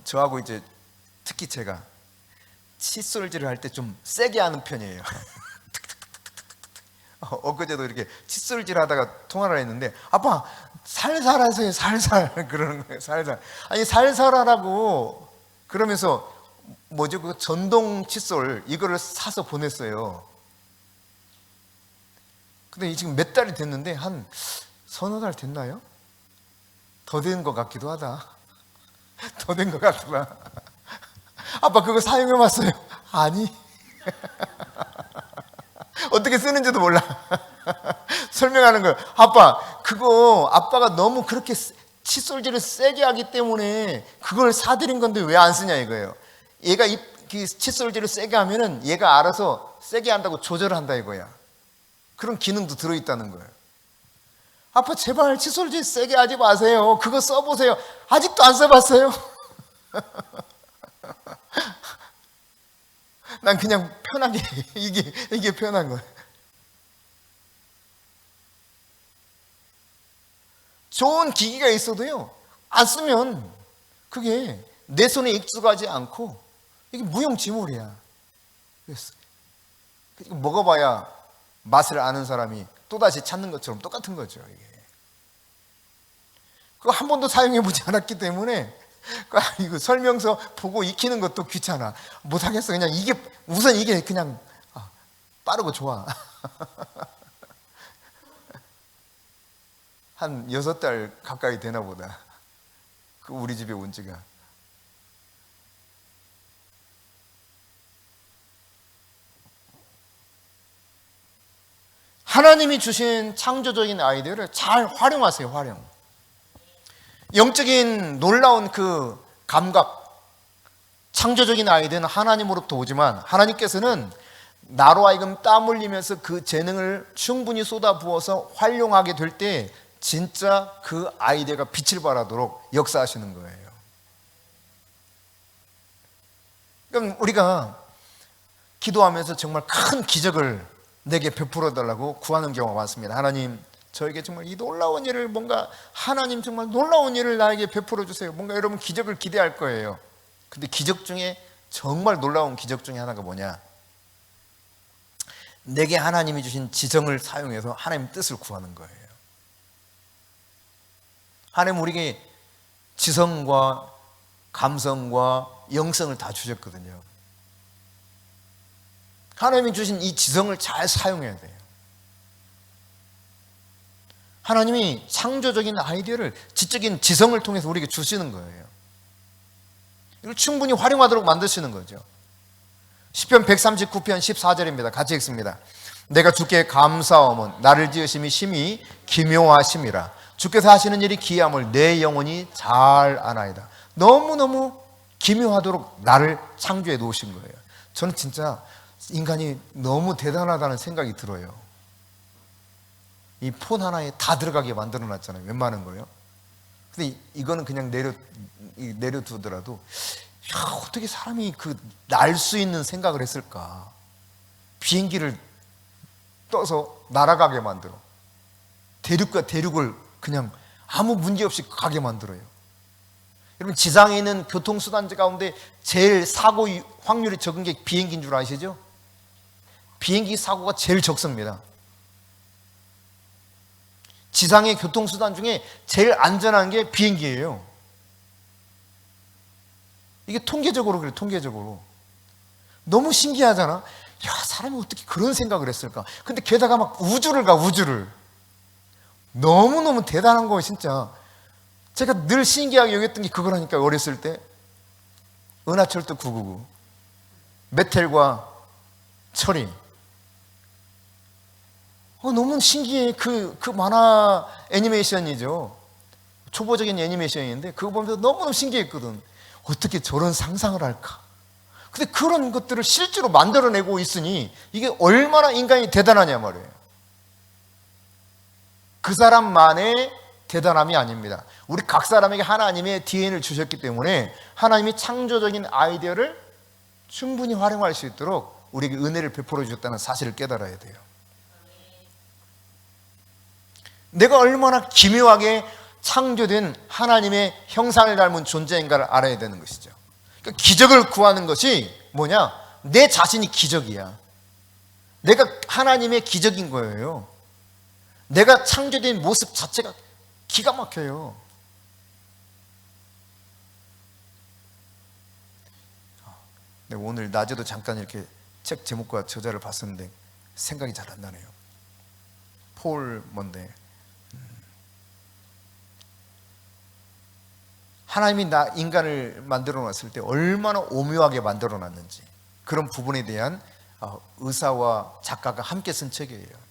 Speaker 1: 저하고 이제 특히 제가 칫솔질을 할 때 좀 세게 하는 편이에요. 엊그제도 이렇게 칫솔질 하다가 통화를 했는데 아빠 살살 하세요. 살살 그러는 거예요. 살살. 아니 살살 하라고 그러면서 뭐죠? 그 전동 칫솔 이거를 사서 보냈어요. 근데 지금 몇 달이 됐는데 한 서너 달 됐나요? 더 된 것 같기도 하다. 더 된 것 같구나. 아빠 그거 사용해 봤어요? 아니. 어떻게 쓰는지도 몰라. 설명하는 거예요. 아빠 그거 아빠가 너무 그렇게 칫솔질을 세게 하기 때문에 그걸 사드린 건데 왜 안 쓰냐 이거예요. 얘가 이 칫솔질을 세게 하면은 얘가 알아서 세게 한다고 조절한다 이거야. 그런 기능도 들어있다는 거예요. 아빠 제발 칫솔질 세게 하지 마세요. 그거 써보세요. 아직도 안 써봤어요. 난 그냥 편하게 이게 편한 거예요. 좋은 기기가 있어도요 안 쓰면 그게 내 손에 익숙하지 않고 이게 무용지물이야. 먹어봐야 맛을 아는 사람이 또다시 찾는 것처럼 똑같은 거죠. 이게 그거 한 번도 사용해보지 않았기 때문에 이거 설명서 보고 익히는 것도 귀찮아. 못하겠어. 그냥 우선 이게 그냥 빠르고 좋아. 한 6달 가까이 되나 보다. 우리 집에 온 지가. 하나님이 주신 창조적인 아이디어를 잘 활용하세요. 활용. 영적인 놀라운 그 감각, 창조적인 아이디어는 하나님으로부터 오지만 하나님께서는 나로 하여금 땀 흘리면서 그 재능을 충분히 쏟아부어서 활용하게 될 때 진짜 그 아이디어가 빛을 발하도록 역사하시는 거예요. 그럼 우리가 기도하면서 정말 큰 기적을 내게 베풀어 달라고 구하는 경우가 많습니다. 하나님, 저에게 정말 이 놀라운 일을 하나님 정말 놀라운 일을 나에게 베풀어 주세요. 뭔가 여러분 기적을 기대할 거예요. 근데 기적 중에 정말 놀라운 기적 중에 하나가 뭐냐? 내게 하나님이 주신 지성을 사용해서 하나님 뜻을 구하는 거예요. 하나님 우리에게 지성과 감성과 영성을 다 주셨거든요. 하나님이 주신 이 지성을 잘 사용해야 돼요. 하나님이 창조적인 아이디어를 지적인 지성을 통해서 우리에게 주시는 거예요. 이걸 충분히 활용하도록 만드시는 거죠. 시편 139편 14절입니다. 같이 읽습니다. 내가 주께 감사함은 나를 지으심이 심히 기묘하심이라. 주께서 하시는 일이 기이함을 내 영혼이 잘 아나이다. 너무너무 기묘하도록 나를 창조해 놓으신 거예요. 저는 진짜 인간이 너무 대단하다는 생각이 들어요. 이 폰 하나에 다 들어가게 만들어 놨잖아요. 웬만한 거요. 근데 이거는 그냥 내려두더라도 어떻게 사람이 날 수 있는 생각을 했을까? 비행기를 떠서 날아가게 만들어. 대륙과 대륙을 그냥 아무 문제 없이 가게 만들어요. 여러분 지상에 있는 교통수단 가운데 제일 사고 확률이 적은 게 비행기인 줄 아시죠? 비행기 사고가 제일 적습니다. 지상의 교통수단 중에 제일 안전한 게 비행기예요. 이게 통계적으로 그래요. 통계적으로. 너무 신기하잖아. 야, 사람이 어떻게 그런 생각을 했을까? 근데 게다가 막 우주를 가. 너무너무 대단한 거예요. 진짜. 제가 늘 신기하게 여겼던 게 그거라니까요. 어렸을 때 은하철도 999 메텔과 철이 너무 신기해. 그 만화 애니메이션이죠. 초보적인 애니메이션인데 그거 보면서 너무너무 신기했거든. 어떻게 저런 상상을 할까? 근데 그런 것들을 실제로 만들어내고 있으니 이게 얼마나 인간이 대단하냐 말이에요. 그 사람만의 대단함이 아닙니다. 우리 각 사람에게 하나님의 DNA를 주셨기 때문에 하나님이 창조적인 아이디어를 충분히 활용할 수 있도록 우리에게 은혜를 베풀어 주셨다는 사실을 깨달아야 돼요. 내가 얼마나 기묘하게 창조된 하나님의 형상을 닮은 존재인가를 알아야 되는 것이죠. 그러니까 기적을 구하는 것이 뭐냐? 내 자신이 기적이야. 내가 하나님의 기적인 거예요. 내가 창조된 모습 자체가 기가 막혀요. 오늘 낮에도 잠깐 이렇게 책 제목과 저자를 봤었는데 생각이 잘 안 나네요. 폴 뭔데? 하나님이 인간을 만들어 놨을 때 얼마나 오묘하게 만들어 놨는지 그런 부분에 대한 의사와 작가가 함께 쓴 책이에요.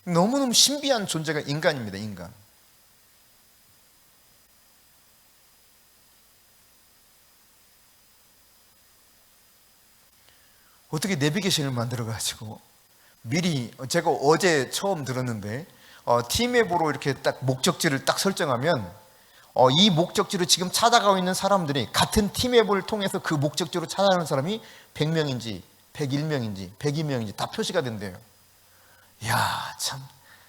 Speaker 1: 너무너무 신비한 존재가 인간입니다. 인간. 어떻게 내비게이션을 만들어가지고 미리 제가 어제 처음 들었는데 티맵으로 이렇게 딱 목적지를 딱 설정하면 이 목적지를 지금 찾아가고 있는 사람들이 같은 티맵을 통해서 그 목적지로 찾아가는 사람이 100명인지 101명인지 102명인지 다 표시가 된대요. 이야 참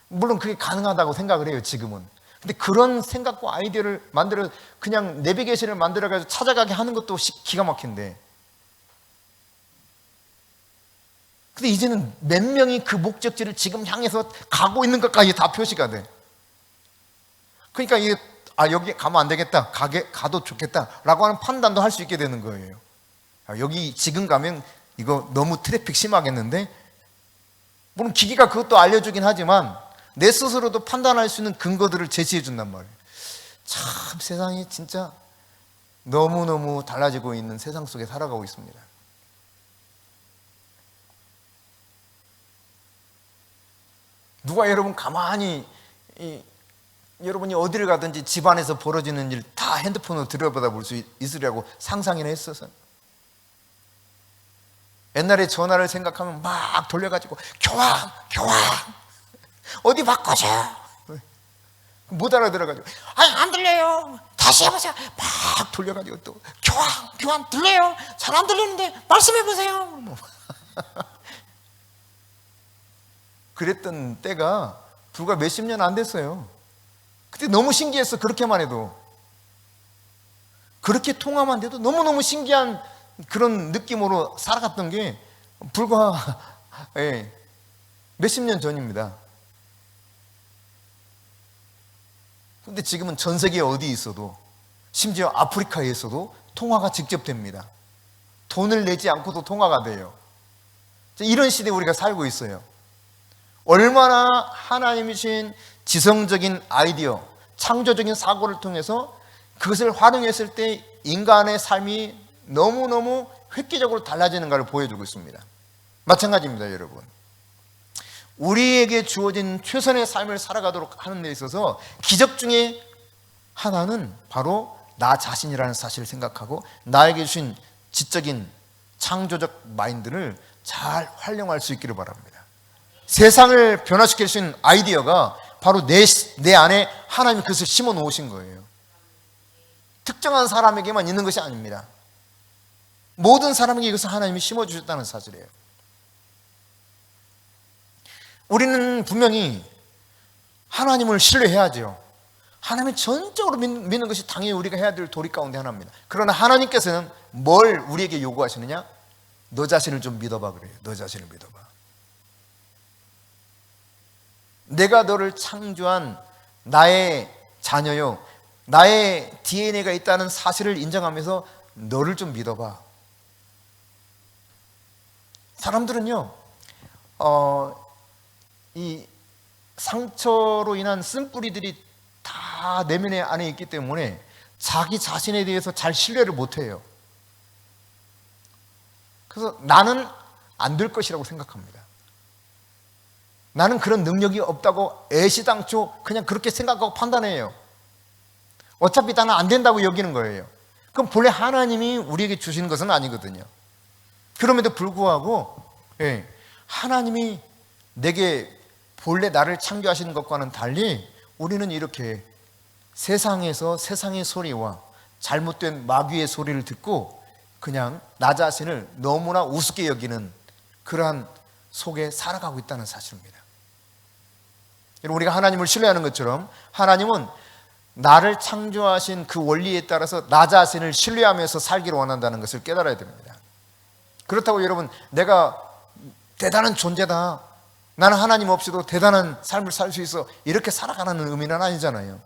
Speaker 1: 물론 그게 가능하다고 생각을 해요 지금은. 근데 그런 생각과 아이디어를 만들어 그냥 내비게이션을 만들어가지고 찾아가게 하는 것도 기가 막힌데 근데 이제는 몇 명이 그 목적지를 지금 향해서 가고 있는 것까지 다 표시가 돼. 그러니까 이게 여기 가면 안 되겠다, 가도 좋겠다라고 하는 판단도 할 수 있게 되는 거예요. 여기 지금 가면 이거 너무 트래픽 심하겠는데, 물론 기기가 그것도 알려주긴 하지만 내 스스로도 판단할 수 있는 근거들을 제시해 준단 말이에요. 참 세상이 진짜 너무너무 달라지고 있는 세상 속에 살아가고 있습니다. 누가 여러분 가만히 여러분이 어디를 가든지 집안에서 벌어지는 일 다 핸드폰으로 들여다볼 수 있으려고 상상이나 했어서? 옛날에 전화를 생각하면 막 돌려가지고 교황 어디 바꿔줘, 못 알아들어가지고 안 들려요, 다시 해보세요, 막 돌려가지고 또 교황 들려요, 잘 안 들리는데 말씀해보세요. 그랬던 때가 불과 몇십 년 안 됐어요. 그때 너무 신기했어. 그렇게만 해도, 그렇게 통화만 돼도 너무너무 신기한 그런 느낌으로 살아갔던 게 불과 몇십 년 전입니다. 근데 지금은 전 세계 어디 있어도, 심지어 아프리카에 있어도 통화가 직접 됩니다. 돈을 내지 않고도 통화가 돼요. 이런 시대에 우리가 살고 있어요. 얼마나 하나님이 주신 지성적인 아이디어, 창조적인 사고를 통해서 그것을 활용했을 때 인간의 삶이 너무너무 획기적으로 달라지는가를 보여주고 있습니다. 마찬가지입니다, 여러분. 우리에게 주어진 최선의 삶을 살아가도록 하는 데 있어서 기적 중에 하나는 바로 나 자신이라는 사실을 생각하고 나에게 주신 지적인 창조적 마인드를 잘 활용할 수 있기를 바랍니다. 세상을 변화시킬 수 있는 아이디어가 바로 내 안에 하나님이 그것을 심어 놓으신 거예요. 특정한 사람에게만 있는 것이 아닙니다. 모든 사람에게 이것을 하나님이 심어 주셨다는 사실이에요. 우리는 분명히 하나님을 신뢰해야죠. 하나님을 전적으로 믿는 것이 당연히 우리가 해야 될 도리 가운데 하나입니다. 그러나 하나님께서는 뭘 우리에게 요구하시느냐? 너 자신을 좀 믿어봐 그래요. 너 자신을 믿어봐. 내가 너를 창조한 나의 자녀요, 나의 DNA가 있다는 사실을 인정하면서 너를 좀 믿어봐. 사람들은요, 이 상처로 인한 쓴뿌리들이 다 내면의 안에 있기 때문에 자기 자신에 대해서 잘 신뢰를 못해요. 그래서 나는 안 될 것이라고 생각합니다. 나는 그런 능력이 없다고 애시당초 그냥 그렇게 생각하고 판단해요. 어차피 나는 안 된다고 여기는 거예요. 그럼 본래 하나님이 우리에게 주시는 것은 아니거든요. 그럼에도 불구하고 하나님이 내게 본래 나를 창조하시는 것과는 달리 우리는 이렇게 세상에서 세상의 소리와 잘못된 마귀의 소리를 듣고 그냥 나 자신을 너무나 우습게 여기는 그러한 속에 살아가고 있다는 사실입니다. 우리가 하나님을 신뢰하는 것처럼 하나님은 나를 창조하신 그 원리에 따라서 나 자신을 신뢰하면서 살기를 원한다는 것을 깨달아야 됩니다. 그렇다고 여러분 내가 대단한 존재다, 나는 하나님 없이도 대단한 삶을 살 수 있어, 이렇게 살아가는 의미는 아니잖아요.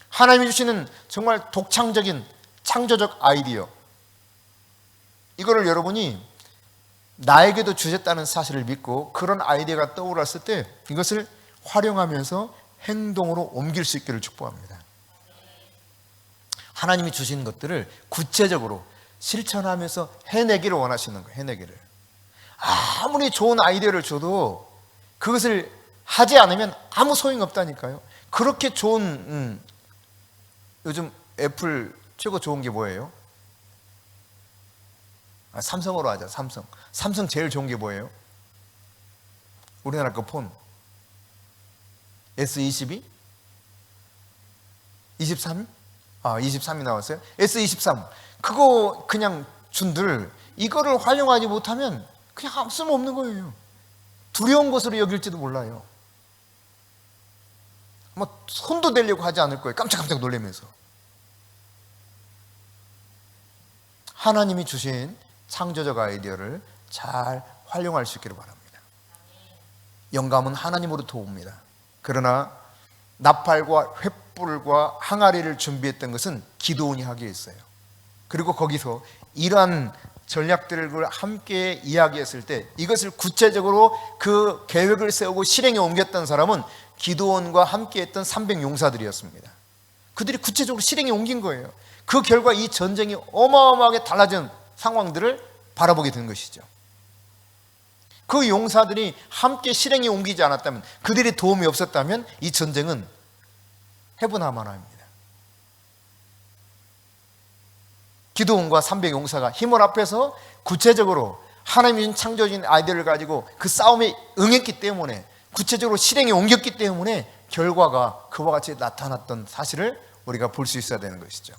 Speaker 1: 하나님이 주시는 정말 독창적인 창조적 아이디어, 이거를 여러분이 나에게도 주셨다는 사실을 믿고 그런 아이디어가 떠올랐을 때 이것을 활용하면서 행동으로 옮길 수 있기를 축복합니다. 하나님이 주신 것들을 구체적으로 실천하면서 해내기를 원하시는 거예요. 해내기를. 아무리 좋은 아이디어를 줘도 그것을 하지 않으면 아무 소용이 없다니까요. 그렇게 좋은 요즘 애플 최고 좋은 게 뭐예요? 삼성으로 하자. 삼성 제일 좋은 게 뭐예요? 우리나라 거 폰 S22? 23? 23이 나왔어요. S23 그거 그냥 준들 이거를 활용하지 못하면 그냥 아무 쓸모없는 거예요. 두려운 것으로 여길지도 몰라요. 아마 손도 대려고 하지 않을 거예요. 깜짝깜짝 놀라면서. 하나님이 주신 창조적 아이디어를 잘 활용할 수 있기를 바랍니다. 영감은 하나님으로부터 옵니다. 그러나 나팔과 횃불과 항아리를 준비했던 것은 기드온이 하기에 있어요. 그리고 거기서 이러한 전략들을 함께 이야기했을 때 이것을 구체적으로 그 계획을 세우고 실행에 옮겼던 사람은 기드온과 함께했던 300용사들이었습니다. 그들이 구체적으로 실행에 옮긴 거예요. 그 결과 이 전쟁이 어마어마하게 달라진 상황들을 바라보게 된 것이죠. 그 용사들이 함께 실행에 옮기지 않았다면, 그들의 도움이 없었다면 이 전쟁은 해분하만합니다. 기드온과 300용사가 힘을 합해서 구체적으로 하나님이 창조진 아이디어를 가지고 그 싸움에 응했기 때문에, 구체적으로 실행에 옮겼기 때문에 결과가 그와 같이 나타났던 사실을 우리가 볼 수 있어야 되는 것이죠.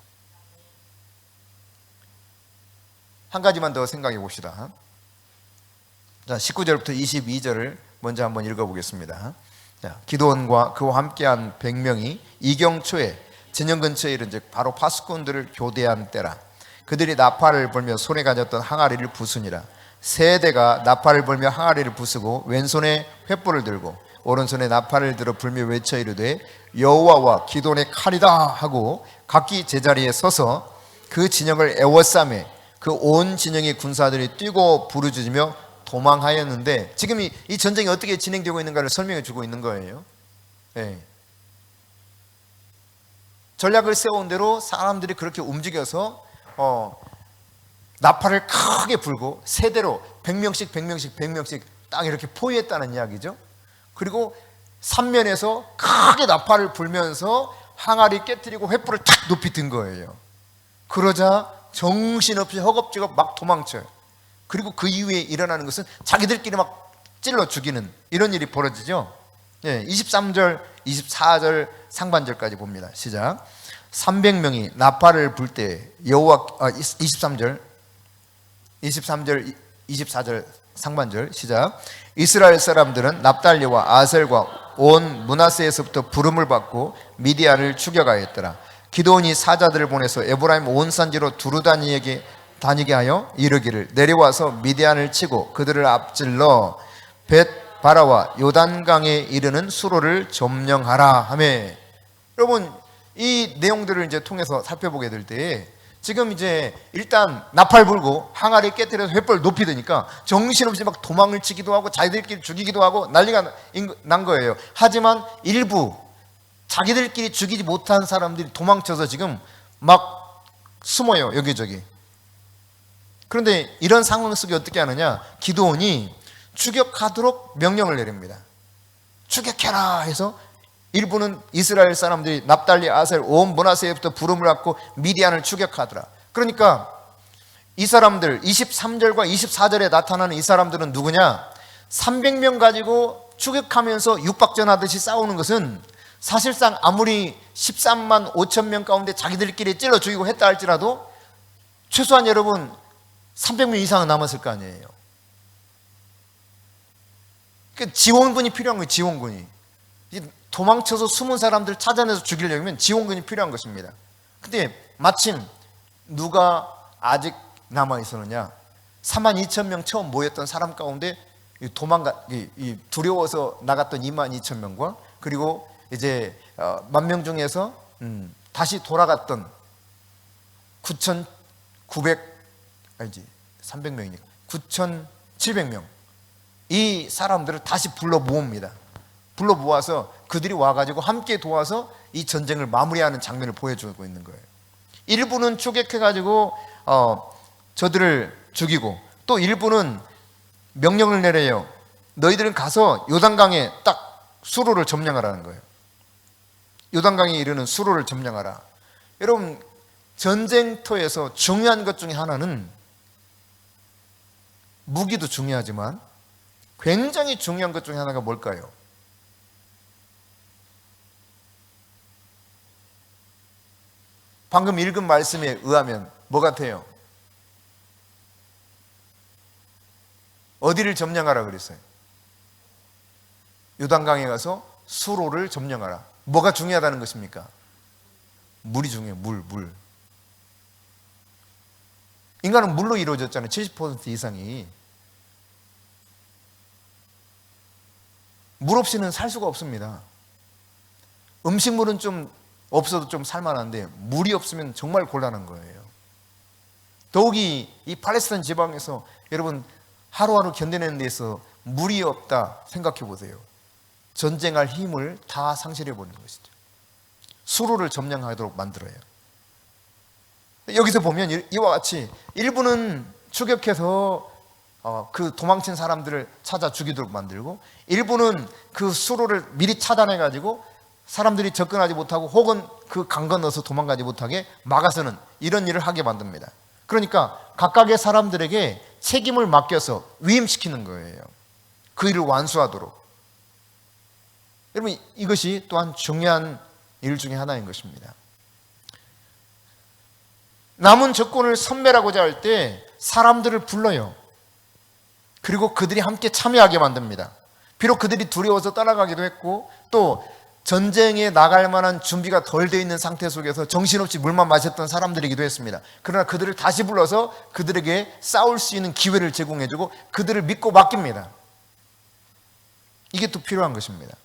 Speaker 1: 한 가지만 더 생각해 봅시다. 자, 19절부터 22절을 먼저 한번 읽어보겠습니다. 자, 기드온과 그와 함께한 100명이 이경초에 진영 근처에 이른 즉 바로 파수꾼들을 교대한 때라. 그들이 나팔을 불며 손에 가졌던 항아리를 부수니라. 세 대가 나팔을 불며 항아리를 부수고 왼손에 횃불을 들고 오른손에 나팔을 들어 불며 외쳐 이르되 여호와와 기드온의 칼이다 하고 각기 제자리에 서서 그 진영을 에워싸매 그 온 진영의 군사들이 뛰고 부르짖으며 도망하였는데, 지금 이 전쟁이 어떻게 진행되고 있는가를 설명해 주고 있는 거예요. 네. 전략을 세운 대로 사람들이 그렇게 움직여서 나팔을 크게 불고 세대로 100명씩 딱 이렇게 포위했다는 이야기죠. 그리고 삼면에서 크게 나팔을 불면서 항아리 깨트리고 횃불을 탁 높이 든 거예요. 그러자 정신없이 허겁지겁 막 도망쳐요. 그리고 그 이후에 일어나는 것은 자기들끼리 막 찔러 죽이는 이런 일이 벌어지죠. 23절, 24절 상반절까지 봅니다. 시작. 300명이 나팔을 불 때 여호와 23절, 24절 상반절 시작. 이스라엘 사람들은 납달리와 아셀과 온 므낫세에서부터 부름을 받고 미디안을 추격하였더라. 기드온이 사자들을 보내서 에브라임 온 산지로 다니게 하여 이르기를 내려와서 미디안을 치고 그들을 앞질러 벳바라와 요단강에 이르는 수로를 점령하라 하매. 여러분, 이 내용들을 이제 통해서 살펴보게 될 때 지금 이제 일단 나팔 불고 항아리 깨뜨려서 횃불 높이 드니까 정신없이 막 도망을 치기도 하고 자기들끼리 죽이기도 하고 난리가 난 거예요. 하지만 일부 자기들끼리 죽이지 못한 사람들이 도망쳐서 지금 막 숨어요, 여기저기. 그런데 이런 상황 속에 어떻게 하느냐, 기드온이 추격하도록 명령을 내립니다. 추격해라 해서 일부는 이스라엘 사람들이 납달리, 아셀, 온 므낫세에부터 부름을 받고 미디안을 추격하더라. 그러니까 이 사람들 23절과 24절에 나타나는 이 사람들은 누구냐, 300명 가지고 추격하면서 육박전하듯이 싸우는 것은 사실상 아무리 13만 5천 명 가운데 자기들끼리 찔러 죽이고 했다 할지라도 최소한 여러분 300명 이상은 남았을 거 아니에요. 그러니까 지원군이 필요한 거예요. 지원군이. 도망쳐서 숨은 사람들 찾아내서 죽이려면 지원군이 필요한 것입니다. 근데 마침 누가 아직 남아있었느냐, 4만 2천 명 처음 모였던 사람 가운데 두려워서 나갔던 2만 2천 명과 그리고 이제 10,000명 중에서 다시 돌아갔던 300명이니까 9,700명, 이 사람들을 다시 불러 모읍니다. 불러 모아서 그들이 와가지고 함께 도와서 이 전쟁을 마무리하는 장면을 보여주고 있는 거예요. 일부는 추격해가지고 저들을 죽이고, 또 일부는 명령을 내려요. 너희들은 가서 요단강에 딱 수로를 점령하라는 거예요. 요단강에 이르는 수로를 점령하라. 여러분, 전쟁터에서 중요한 것 중에 하나는, 무기도 중요하지만 굉장히 중요한 것 중에 하나가 뭘까요? 방금 읽은 말씀에 의하면 뭐 같아요? 어디를 점령하라 그랬어요? 요단강에 가서 수로를 점령하라. 뭐가 중요하다는 것입니까? 물이 중요해요. 물. 인간은 물로 이루어졌잖아요. 70% 이상이. 물 없이는 살 수가 없습니다. 음식물은 좀 없어도 좀 살만한데 물이 없으면 정말 곤란한 거예요. 더욱이 이 팔레스타인 지방에서 여러분 하루하루 견뎌내는 데서 물이 없다 생각해 보세요. 전쟁할 힘을 다 상실해 버리는 것이죠. 수로를 점령하도록 만들어요. 여기서 보면 이와 같이 일부는 추격해서 그 도망친 사람들을 찾아 죽이도록 만들고, 일부는 그 수로를 미리 차단해 가지고 사람들이 접근하지 못하고 혹은 그 강 건너서 도망가지 못하게 막아서는 이런 일을 하게 만듭니다. 그러니까 각각의 사람들에게 책임을 맡겨서 위임시키는 거예요. 그 일을 완수하도록. 여러분, 이것이 또한 중요한 일 중에 하나인 것입니다. 남은 적군을 섬멸하고자 할 때 사람들을 불러요. 그리고 그들이 함께 참여하게 만듭니다. 비록 그들이 두려워서 떠나가기도 했고, 또 전쟁에 나갈 만한 준비가 덜 되어 있는 상태 속에서 정신없이 물만 마셨던 사람들이기도 했습니다. 그러나 그들을 다시 불러서 그들에게 싸울 수 있는 기회를 제공해주고 그들을 믿고 맡깁니다. 이게 또 필요한 것입니다.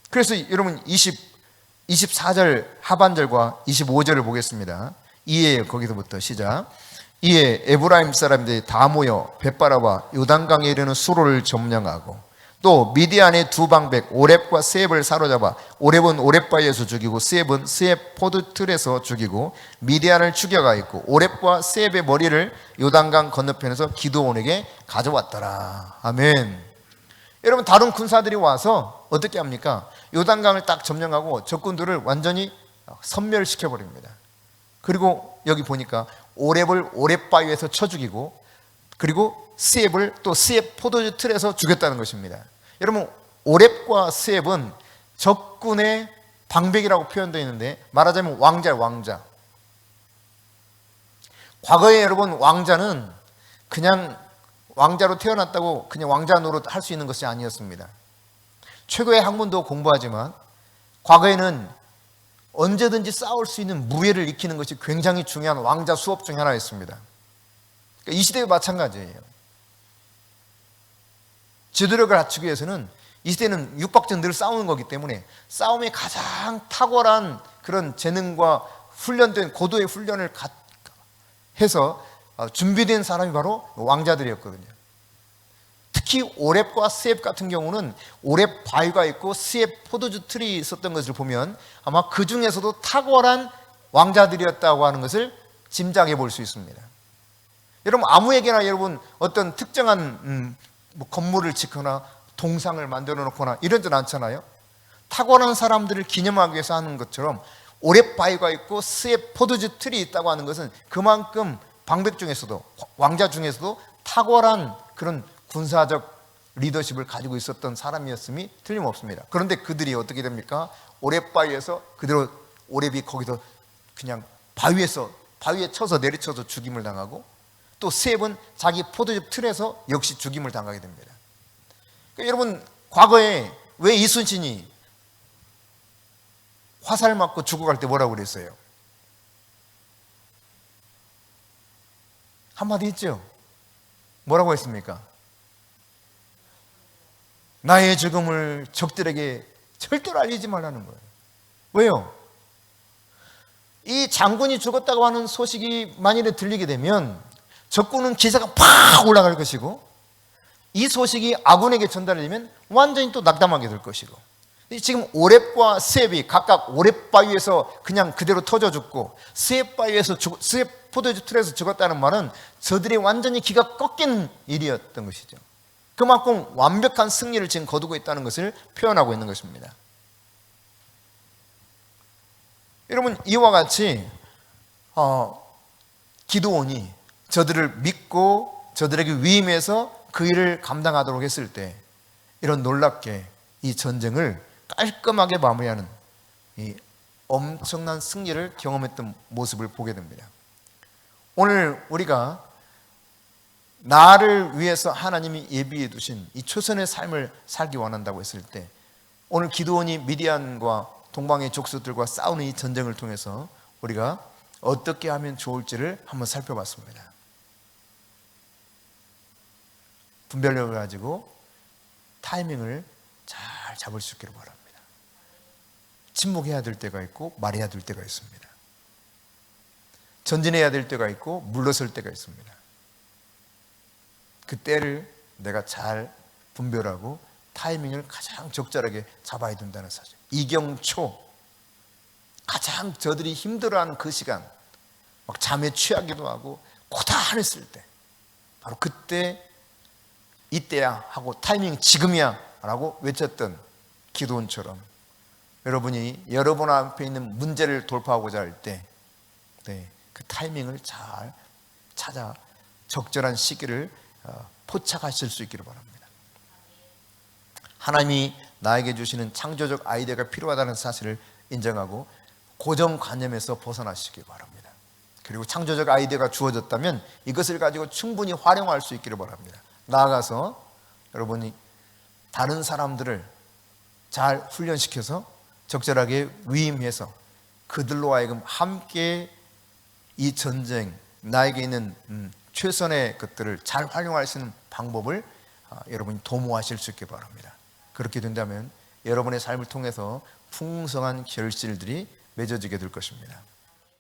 Speaker 1: 그래서 여러분 24절 하반절과 25절을 보겠습니다. 이에 거기서부터 시작. 이에 에브라임 사람들이 다 모여 벳바라와 요단강에 이르는 수로를 점령하고, 또 미디안의 두 방백 오렙과 스앱을 사로잡아 오렙은 오렙바위에서 죽이고 스앱은 스앱 포도틀에서 죽이고 미디안을 죽여가있고 오렙과 스앱의 머리를 요단강 건너편에서 기드온에게 가져왔더라. 아멘. 여러분, 다른 군사들이 와서 어떻게 합니까? 요단강을 딱 점령하고 적군들을 완전히 섬멸시켜 버립니다. 그리고 여기 보니까 오렙을 오렙바위에서 쳐 죽이고, 그리고 스앱을 또 스앱 포도주 틀에서 죽였다는 것입니다. 여러분, 오렙과 스앱은 적군의 방백이라고 표현되어 있는데, 말하자면 왕자예요, 왕자. 과거에 여러분, 왕자는 그냥 왕자로 태어났다고 그냥 왕자 노릇 할 수 있는 것이 아니었습니다. 최고의 학문도 공부하지만 과거에는 언제든지 싸울 수 있는 무예를 익히는 것이 굉장히 중요한 왕자 수업 중 하나였습니다. 그러니까 이 시대도 마찬가지예요. 지도력을 갖추기 위해서는 이 시대는 육박전 늘 싸우는 거기 때문에 싸움에 가장 탁월한 그런 재능과 훈련된 고도의 훈련을 해서 준비된 사람이 바로 왕자들이었거든요. 특히 오렙과 스앱 같은 경우는 오렙 바위가 있고 스앱 포도주 틀이 있었던 것을 보면 아마 그 중에서도 탁월한 왕자들이었다고 하는 것을 짐작해 볼 수 있습니다. 여러분, 아무에게나 여러분 어떤 특정한 건물을 짓거나 동상을 만들어 놓거나 이러진 않잖아요. 탁월한 사람들을 기념하기 위해서 하는 것처럼 오렙 바위가 있고 스앱 포도주 틀이 있다고 하는 것은 그만큼 방백 중에서도, 왕자 중에서도 탁월한 그런 군사적 리더십을 가지고 있었던 사람이었음이 틀림없습니다. 그런데 그들이 어떻게 됩니까? 오렙 바위에서 그대로 오렙이 거기서 그냥 바위에 쳐서 내리쳐서 죽임을 당하고, 또 스앱은 자기 포도즙 틀에서 역시 죽임을 당하게 됩니다. 그러니까 여러분, 과거에 왜 이순신이 화살 맞고 죽어갈 때 뭐라고 그랬어요? 한마디 했죠? 뭐라고 했습니까? 나의 죽음을 적들에게 절대로 알리지 말라는 거예요. 왜요? 이 장군이 죽었다고 하는 소식이 만일에 들리게 되면 적군은 기세가 팍 올라갈 것이고, 이 소식이 아군에게 전달되면 완전히 또 낙담하게 될 것이고, 지금 오렙과 스앱이 각각 오렙 바위에서 그냥 그대로 터져 죽고 스앱 바위에서 스앱 포도주 틀에서 죽었다는 말은 저들이 완전히 기가 꺾인 일이었던 것이죠. 그만큼 완벽한 승리를 지금 거두고 있다는 것을 표현하고 있는 것입니다. 여러분, 이와 같이 기드온이 저들을 믿고 저들에게 위임해서 그 일을 감당하도록 했을 때 이런 놀랍게 이 전쟁을 깔끔하게 마무리하는 이 엄청난 승리를 경험했던 모습을 보게 됩니다. 오늘 우리가 나를 위해서 하나님이 예비해 두신 이 초선의 삶을 살기 원한다고 했을 때, 오늘 기드온이 미디안과 동방의 족속들과 싸우는 이 전쟁을 통해서 우리가 어떻게 하면 좋을지를 한번 살펴봤습니다. 분별력을 가지고 타이밍을 잘 잡을 수 있기를 바랍니다. 침묵해야 될 때가 있고 말해야 될 때가 있습니다. 전진해야 될 때가 있고 물러설 때가 있습니다. 그 때를 내가 잘 분별하고 타이밍을 가장 적절하게 잡아야 된다는 사실. 이경초, 가장 저들이 힘들어하는 그 시간, 막 잠에 취하기도 하고 고단했을 때, 바로 그때 이때야 하고 타이밍 지금이야 라고 외쳤던 기도원처럼 여러분이 여러분 앞에 있는 문제를 돌파하고자 할 때 그 타이밍을 잘 찾아 적절한 시기를 포착하실 수 있기를 바랍니다. 하나님이 나에게 주시는 창조적 아이디어가 필요하다는 사실을 인정하고 고정관념에서 벗어나시기 바랍니다. 그리고 창조적 아이디어가 주어졌다면 이것을 가지고 충분히 활용할 수 있기를 바랍니다. 나아가서 여러분이 다른 사람들을 잘 훈련시켜서 적절하게 위임해서 그들로 하여금 함께 이 전쟁, 나에게 있는 최선의 것들을 잘 활용할 수 있는 방법을 여러분이 도모하실 수 있기 바랍니다. 그렇게 된다면 여러분의 삶을 통해서 풍성한 결실들이 맺어지게 될 것입니다.